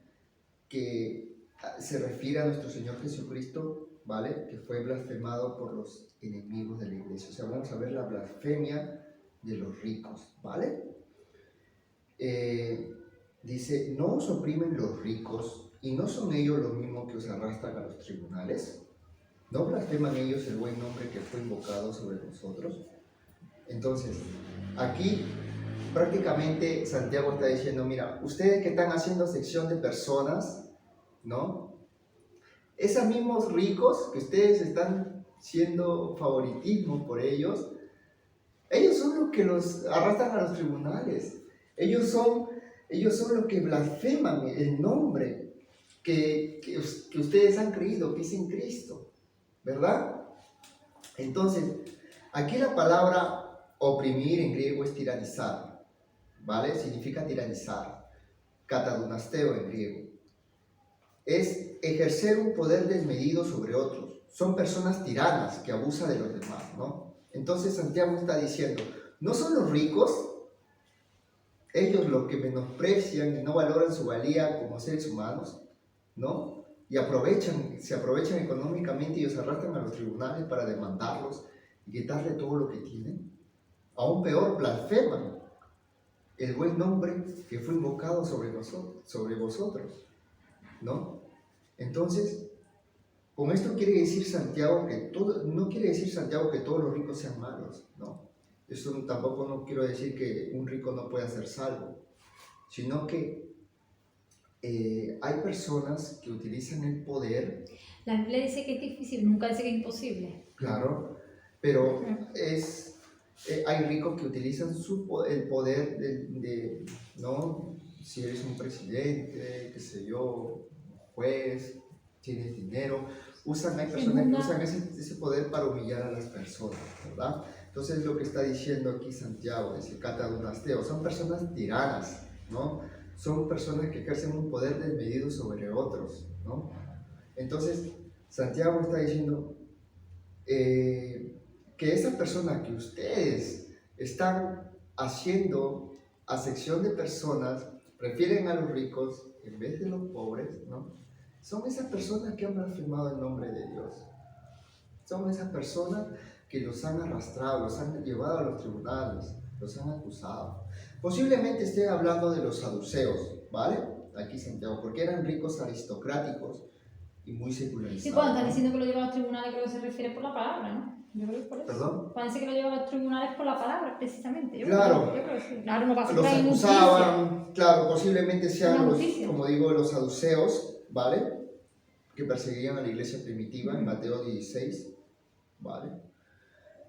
que se refiere a nuestro Señor Jesucristo, ¿vale? Que fue blasfemado por los enemigos de la iglesia. O sea, vamos a ver la blasfemia de los ricos, ¿vale? Dice, ¿no os oprimen los ricos y no son ellos los mismos que os arrastran a los tribunales? ¿No blasfeman ellos el buen nombre que fue invocado sobre vosotros? Entonces, aquí prácticamente Santiago está diciendo, mira, ustedes que están haciendo sección de personas, ¿no? Esos mismos ricos que ustedes están siendo favoritismo por ellos son los que los arrastran a los tribunales. Ellos son los que blasfeman el nombre que ustedes han creído, que es en Cristo, ¿verdad? Entonces, aquí la palabra oprimir en griego es tiranizar, ¿vale? Significa tiranizar, katadunasteo en griego. Es ejercer un poder desmedido sobre otros. Son personas tiranas que abusan de los demás, ¿no? Entonces Santiago está diciendo, ¿no son los ricos ellos los que menosprecian y no valoran su valía como seres humanos, ¿no? Y se aprovechan económicamente y los arrastran a los tribunales para demandarlos y quitarle todo lo que tienen? Aún peor, blasfeman el buen nombre que fue invocado sobre vosotros, ¿no? Entonces, con esto quiere decir Santiago no quiere decir Santiago que todos los ricos sean malos, ¿no? Eso tampoco no quiero decir que un rico no pueda ser salvo, sino que hay personas que utilizan el poder. La Biblia dice que es difícil, nunca dice que es imposible. Claro, pero hay ricos que utilizan el poder ¿no? Si eres un presidente, qué sé yo, un juez, tienes dinero, hay personas que usan ese poder para humillar a las personas, ¿verdad? Entonces lo que está diciendo aquí Santiago, dice katadunasteo, son personas tiranas, ¿no? Son personas que ejercen un poder desmedido sobre otros, ¿no? Entonces Santiago está diciendo que esas personas que ustedes están haciendo acepción de personas, prefieren a los ricos en vez de los pobres, ¿no? Son esas personas que han blasfemado el nombre de Dios. Son esas personas que los han arrastrado, los han llevado a los tribunales, los han acusado. Posiblemente esté hablando de los saduceos, ¿vale? Aquí Santiago, porque eran ricos aristocráticos y muy secularizados. Sí, cuando están diciendo que lo lleva a los tribunales, creo que se refiere por la palabra, ¿no? Yo creo que es por eso. ¿Perdón? Parece que lo lleva a los tribunales por la palabra, precisamente. Claro. Yo creo que sí. Claro, no pasa Los nada. acusaban, claro, posiblemente sean los, Justicia. como digo, los saduceos, ¿vale? Que perseguían a la iglesia primitiva en Mateo 16, ¿vale?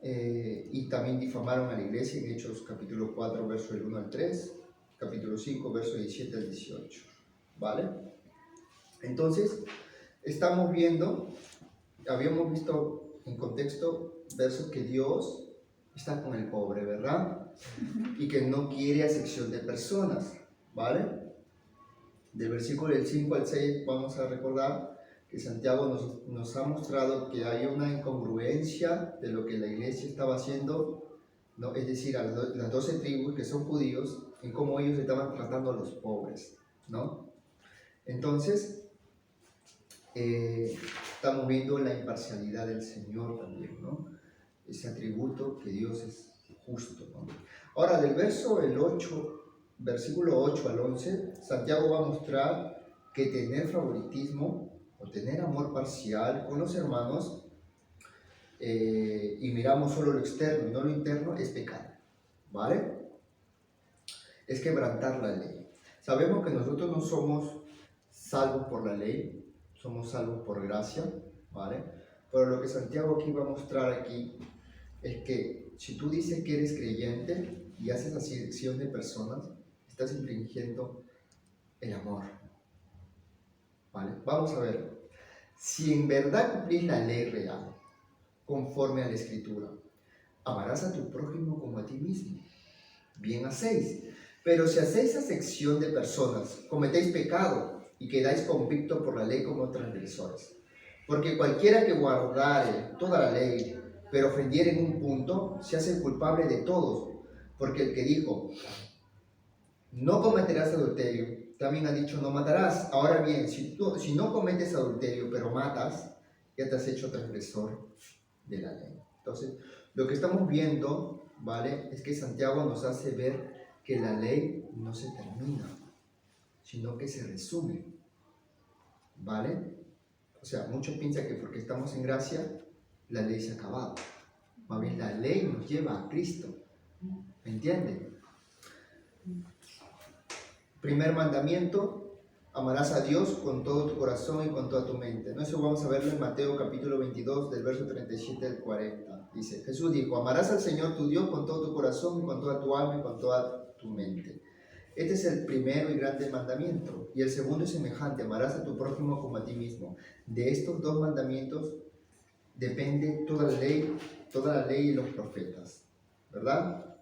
Y también difamaron a la iglesia en Hechos capítulo 4, verso del 1 al 3, capítulo 5, verso 17 al 18, ¿vale? Entonces, habíamos visto en contexto versos que Dios está con el pobre, ¿verdad? Y que no quiere acepción de personas, ¿vale? Del versículo del 5 al 6 vamos a recordar que Santiago nos ha mostrado que hay una incongruencia de lo que la iglesia estaba haciendo, ¿no? Es decir, a las 12 tribus que son judíos, en cómo ellos estaban tratando a los pobres, ¿no? Entonces, estamos viendo la imparcialidad del Señor también, ¿no? Ese atributo que Dios es justo, ¿no? Ahora, del versículo 8 al 11, Santiago va a mostrar que tener favoritismo o tener amor parcial con los hermanos y miramos solo lo externo y no lo interno es pecado, ¿vale? Es quebrantar la ley. Sabemos que nosotros no somos salvos por la ley, somos salvos por gracia, ¿vale? Pero lo que Santiago aquí va a mostrar aquí es que si tú dices que eres creyente y haces acepción de personas, estás infringiendo el amor. ¿Vale? Vamos a ver. Si en verdad cumplís la ley real, conforme a la Escritura, amarás a tu prójimo como a ti mismo. Bien hacéis. Pero si hacéis acepción de personas, cometéis pecado y quedáis convictos por la ley como transgresores. Porque cualquiera que guardare toda la ley, pero ofendiere en un punto, se hace culpable de todos. Porque el que dijo, no cometerás adulterio, también ha dicho, no matarás. Ahora bien, si no cometes adulterio, pero matas, ya te has hecho transgresor de la ley. Entonces, lo que estamos viendo, ¿vale?, es que Santiago nos hace ver que la ley no se termina, sino que se resume, ¿vale? O sea, muchos piensan que porque estamos en gracia, la ley se ha acabado. Más bien, la ley nos lleva a Cristo, ¿me entienden? Primer mandamiento, amarás a Dios con todo tu corazón y con toda tu mente. ¿No? Eso vamos a verlo en Mateo capítulo 22, del verso 37 al 40. Dice, Jesús dijo, amarás al Señor tu Dios con todo tu corazón y con toda tu alma y con toda tu mente. Este es el primero y grande mandamiento. Y el segundo es semejante, amarás a tu prójimo como a ti mismo. De estos dos mandamientos depende toda la ley y los profetas. ¿Verdad?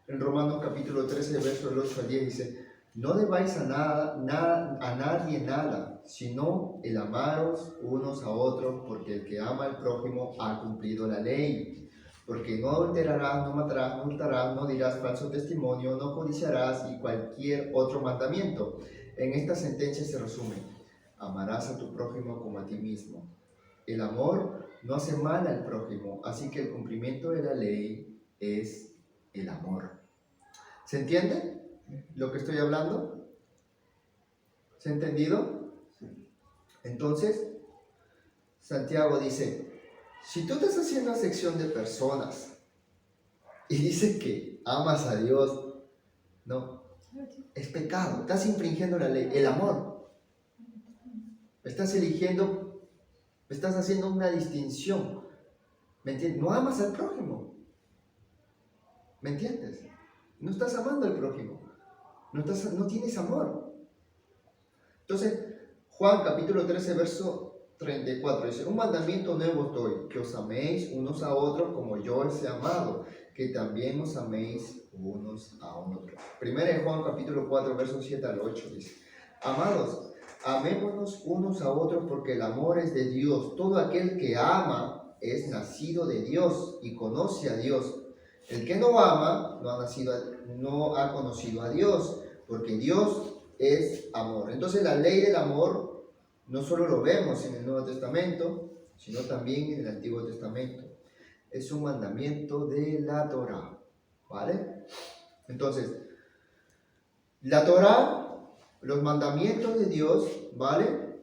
En Romanos capítulo 13, verso del 8 al 10 dice, no debáis a nadie nada, sino el amaros unos a otros, porque el que ama al prójimo ha cumplido la ley. Porque no adulterarás, no matarás, no hurtarás, no dirás falso testimonio, no codiciarás y cualquier otro mandamiento. En esta sentencia se resume, amarás a tu prójimo como a ti mismo. El amor no hace mal al prójimo, así que el cumplimiento de la ley es el amor. ¿Se entiende lo que estoy hablando? ¿Se ha entendido? Entonces, Santiago dice, si tú estás haciendo acepción de personas y dices que amas a Dios, no, es pecado, estás infringiendo la ley, el amor. Estás haciendo una distinción, ¿me entiendes? No amas al prójimo, ¿me entiendes? No estás amando al prójimo, no tienes amor. Entonces, Juan capítulo 13, verso 34 dice, un mandamiento nuevo os doy, que os améis unos a otros como yo os he amado, que también os améis unos a otros. Primera de Juan capítulo 4, versos 7 al 8 dice, amados, amémonos unos a otros porque el amor es de Dios. Todo aquel que ama es nacido de Dios y conoce a Dios. El que no ama no ha conocido a Dios, porque Dios es amor. Entonces la ley del amor no solo lo vemos en el Nuevo Testamento, sino también en el Antiguo Testamento. Es un mandamiento de la Torá, ¿vale? Entonces, la Torá, los mandamientos de Dios, ¿vale?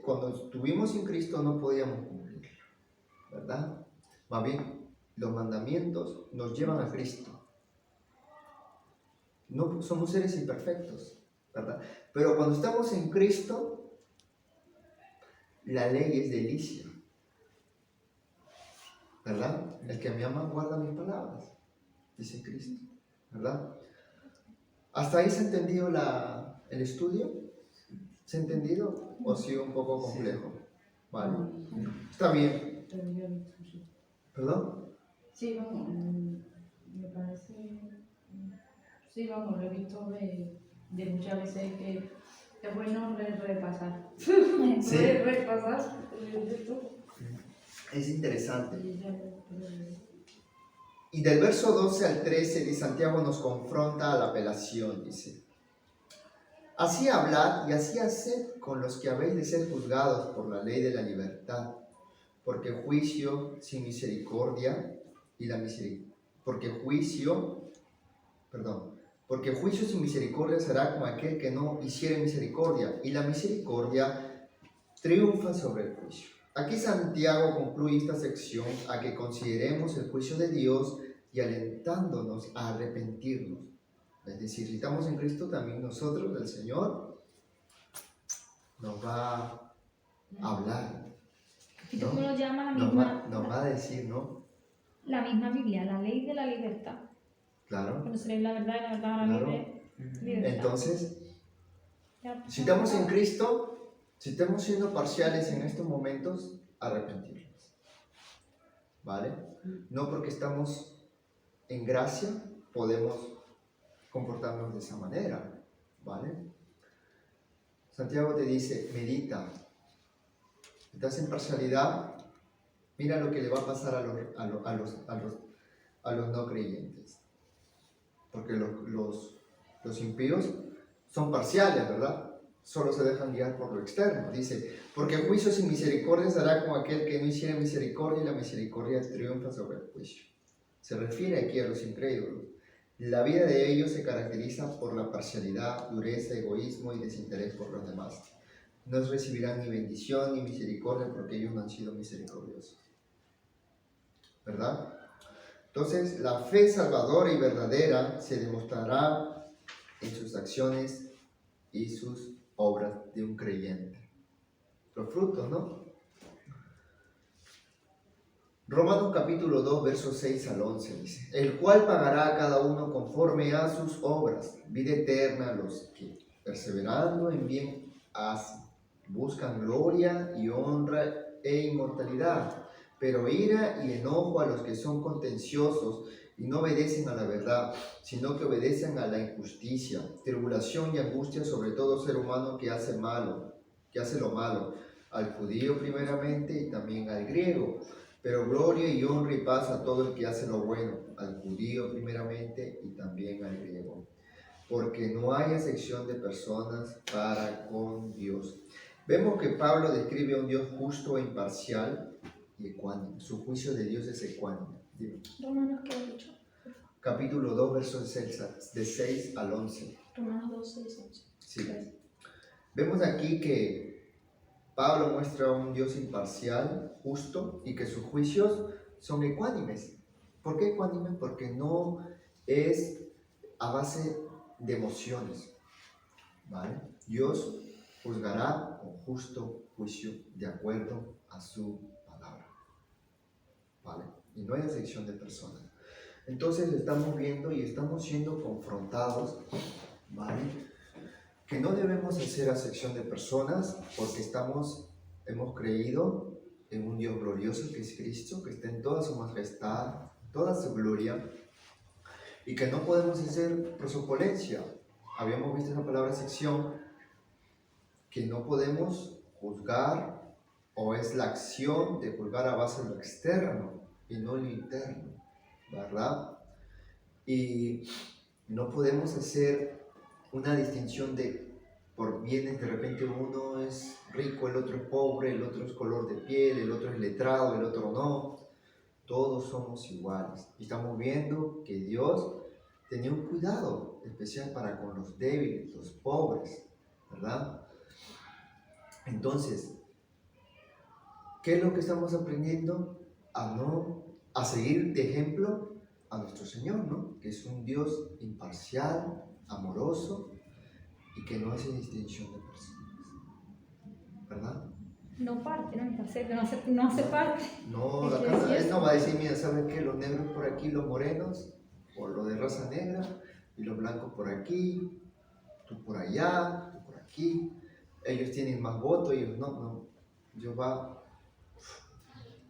Cuando estuvimos en Cristo no podíamos cumplir, ¿verdad? Más bien, los mandamientos nos llevan a Cristo. No somos seres imperfectos, ¿verdad? Pero cuando estamos en Cristo, la ley es delicia, ¿verdad? El que me ama guarda mis palabras, dice Cristo, ¿verdad? ¿Hasta ahí se ha entendido el estudio? ¿Se ha entendido? ¿O ha sido un poco complejo? Vale, está bien. ¿Perdón? Sí, vamos, me parece... Sí, vamos, lo he visto de muchas veces que es bueno repasar. Sí. Repasar esto. Es interesante. Y del verso 12 al 13 de Santiago nos confronta a la apelación, dice. Así hablad y así haced con los que habéis de ser juzgados por la ley de la libertad, porque juicio sin misericordia porque juicio sin misericordia será como aquel que no hiciere misericordia, y la misericordia triunfa sobre el juicio. Aquí Santiago concluye esta sección a que consideremos el juicio de Dios y alentándonos a arrepentirnos. Es decir, si estamos en Cristo, también nosotros, el Señor, nos va a hablar, ¿Y tú ¿no? cómo lo llamas? Nos va a decir, ¿no? La misma Biblia, la ley de la libertad. Claro, Conoceréis la verdad y la verdad hará claro. libertad. Entonces, Ya, si estamos en Cristo, si estamos siendo parciales en estos momentos, arrepentirnos. ¿Vale? No porque estamos en gracia, podemos comportarnos de esa manera. ¿Vale? Santiago te dice, medita. Estás en parcialidad, mira lo que le va a pasar a los no creyentes. Porque los impíos son parciales, ¿verdad? Solo se dejan guiar por lo externo. Dice, porque el juicio sin misericordia será con aquel que no hiciera misericordia y la misericordia triunfa sobre el juicio. Se refiere aquí a los incrédulos. La vida de ellos se caracteriza por la parcialidad, dureza, egoísmo y desinterés por los demás. No recibirán ni bendición ni misericordia porque ellos no han sido misericordiosos. ¿Verdad? Entonces, la fe salvadora y verdadera se demostrará en sus acciones y sus obras de un creyente. Los frutos, ¿no? Romanos capítulo 2, versos 6 al 11 dice, el cual pagará a cada uno conforme a sus obras, vida eterna a los que, perseverando en bien hacen, buscan gloria y honra e inmortalidad, pero ira y enojo a los que son contenciosos y no obedecen a la verdad, sino que obedecen a la injusticia, tribulación y angustia sobre todo ser humano que hace lo malo, al judío primeramente y también al griego, pero gloria y honra y paz a todo el que hace lo bueno, al judío primeramente y también al griego, porque no hay acepción de personas para con Dios. Vemos que Pablo describe a un Dios justo e imparcial y ecuánime. Su juicio de Dios es ecuánime. Dime. Romanos, ¿qué has dicho? Capítulo 2, versos de 6 al 11. Romanos 2, 6, 11. Sí. Vemos aquí que Pablo muestra a un Dios imparcial, justo, y que sus juicios son ecuánimes. ¿Por qué ecuánimes? Porque no es a base de emociones. ¿Vale? Dios juzgará con justo juicio de acuerdo a su palabra. ¿Vale? Y no hay acepción de personas. Entonces estamos viendo y estamos siendo confrontados, ¿vale? Que no debemos hacer acepción de personas porque hemos creído en un Dios glorioso que es Cristo, que está en toda su majestad, toda su gloria, y que no podemos hacer prosopolencia. Habíamos visto esa palabra sección, que no podemos juzgar, o es la acción de juzgar a base de lo externo y no lo interno, ¿verdad? Y no podemos hacer una distinción por bienes. De repente uno es rico, el otro es pobre, el otro es color de piel, el otro es letrado, el otro no. Todos somos iguales. Y estamos viendo que Dios tenía un cuidado especial para con los débiles, los pobres, ¿verdad? Entonces, ¿qué es lo que estamos aprendiendo? A seguir de ejemplo a nuestro Señor, ¿no? Que es un Dios imparcial, amoroso y que no hace distinción de personas, ¿verdad? No parte, no intercede, no hace parte. No, Es que acá sí él es- no va a decir, mira, ¿sabes qué? Los negros por aquí, los morenos, o los de raza negra, y los blancos por aquí, tú por allá, tú por aquí. Ellos tienen más votos, ellos no. Dios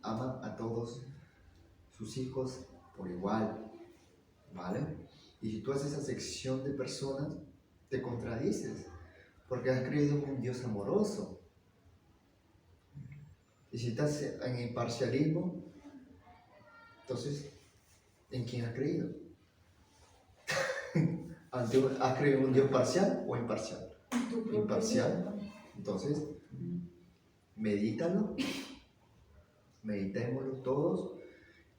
ama a todos sus hijos por igual, ¿vale? Y si tú haces esa sección de personas, te contradices, porque has creído en un Dios amoroso. Y si estás en imparcialismo, entonces, ¿en quién has creído? ¿Has creído en un Dios parcial o imparcial? Imparcial. Entonces, medítenlo todos,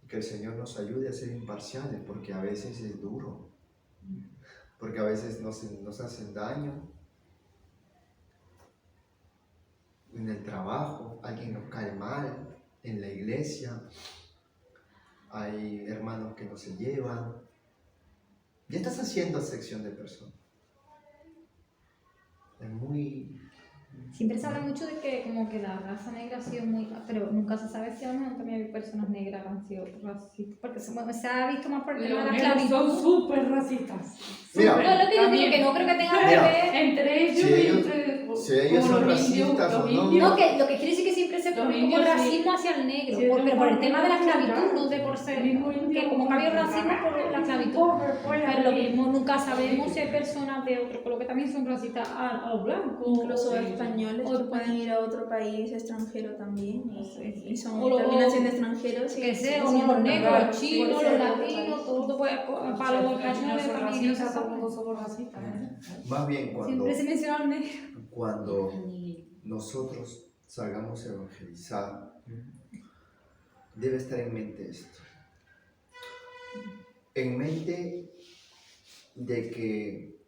y que el Señor nos ayude a ser imparciales, porque a veces es duro, porque a veces nos hacen daño. En el trabajo, alguien nos cae mal, en la iglesia, hay hermanos que no se llevan. Ya estás haciendo acepción de personas. Es muy Siempre se habla mucho de que como que la raza negra ha sido muy... Pero nunca se sabe si a lo mejor también hay personas negras que han sido racistas. Porque se ha visto más por el tema de la Los negros son esclavitud. súper racistas. Mira. No, lo que yo digo También. que no creo que tenga que Mira. ver... Entre ellos Si y ellos- entre... si ellos como son los indios, racistas los o no. indios. No, que lo que quiere decir que siempre se Los pone como indios sí. racismo hacia el negro, Sí, pero por el tema de la esclavitud, claro. no de por ser, Mismo que indio, como que ha habido racismo por la esclavitud, pero lo mismo nunca sabemos si hay personas de otro color que también son racistas a los blancos. Incluso o- españoles o- que pueden ir a otro país extranjero también y son O lo- terminan siendo extranjeros y que sé, siguen o no siendo los negros, Claro, los sí, chinos, por los ser de otro latinos, país. todo puede, para los españoles son también no se racistas, todo el sabe. mundo somos racistas. Más bien Siempre se menciona al negro. cuando nosotros salgamos a evangelizar, debe estar en mente esto. En mente de que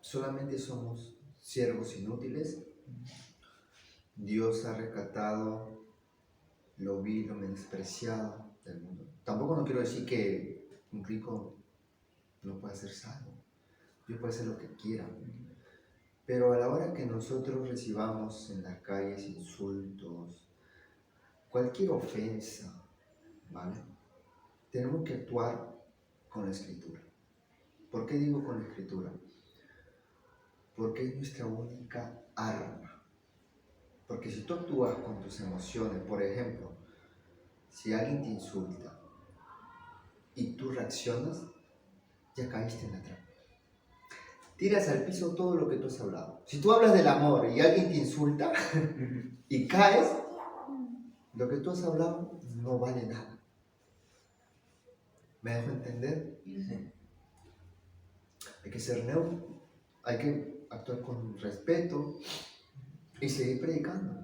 solamente somos siervos inútiles. Dios ha rescatado lo vil, lo menospreciado del mundo. Tampoco no quiero decir que un rico no pueda ser salvo. Dios puede hacer lo que quiera. Pero a la hora que nosotros recibamos en las calles insultos, cualquier ofensa, ¿vale? Tenemos que actuar con la Escritura. ¿Por qué digo con la Escritura? Porque es nuestra única arma. Porque si tú actúas con tus emociones, por ejemplo, si alguien te insulta y tú reaccionas, ya caíste en la trampa. Tiras al piso todo lo que tú has hablado. Si tú hablas del amor y alguien te insulta y caes, lo que tú has hablado no vale nada. ¿Me dejo entender? Hay que ser neutro, hay que actuar con respeto y seguir predicando.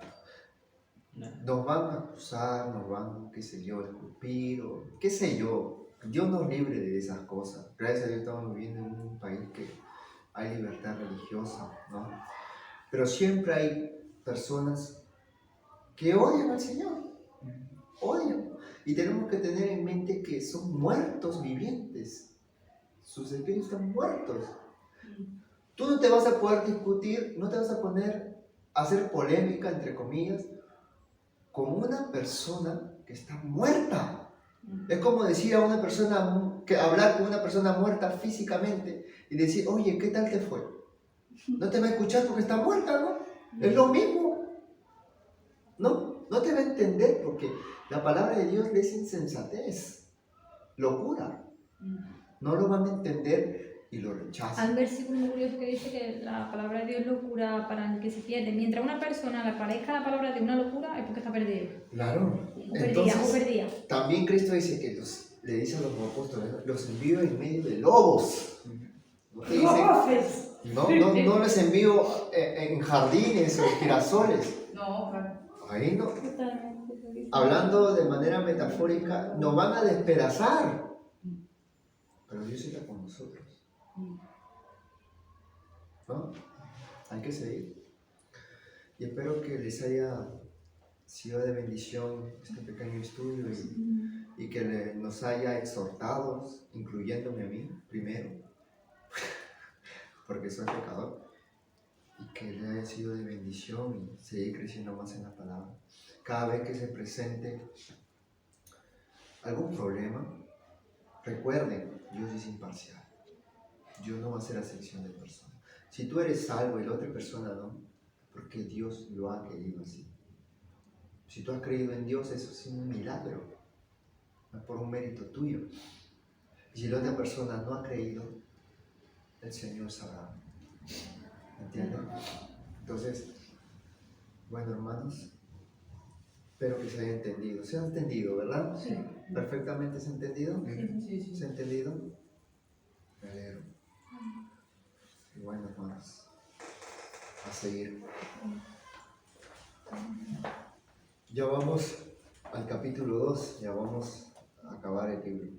Nos van a acusar, nos van, qué sé yo, a escupir o qué sé yo. Dios nos libre de esas cosas. Gracias a Dios estamos viviendo en un país que hay libertad religiosa, ¿no? Pero siempre hay personas que odian al Señor, odian. Y tenemos que tener en mente que son muertos vivientes. Sus espíritus están muertos. Tú no te vas a poder discutir, no te vas a poner a hacer polémica, entre comillas, con una persona que está muerta. Es como decir a una persona, que hablar con una persona muerta físicamente y decir, oye, ¿qué tal te fue? No te va a escuchar porque está muerta, ¿no? Es lo mismo. No te va a entender porque la palabra de Dios le es insensatez, locura. No lo van a entender y lo Hay rechazan. un versículo muy curioso que dice que la palabra de Dios es locura para el que se pierde. Mientras a una persona le parezca la palabra de una locura, es porque está perdido. Claro. O perdida. También Cristo dice que le dice a los apóstoles, los envío en medio de lobos. No te dice, no les envío en jardines o girasoles. No, claro. Ahí no. Totalmente. Hablando de manera metafórica, nos van a despedazar. Pero Dios está con nosotros. ¿No? Hay que seguir. Y espero que les haya sido de bendición este pequeño estudio y que nos haya exhortado, incluyéndome a mí primero, porque soy pecador, y que le haya sido de bendición y seguir creciendo más en la palabra. Cada vez que se presente algún problema, recuerden, Dios es imparcial. Dios no va a hacer acepción de personas. Si tú eres salvo y la otra persona no, porque Dios lo ha querido así. Si tú has creído en Dios, eso es un milagro, no es por un mérito tuyo. Y si la otra persona no ha creído, el Señor sabrá. ¿Entienden? Entonces, bueno, hermanos, espero que se haya entendido. ¿Se ha entendido, verdad? Sí. ¿Perfectamente se ha entendido? Sí. ¿Se ha entendido? Me alegro. Y bueno, hermanos, a seguir. Ya vamos al capítulo 2, ya vamos a acabar el libro.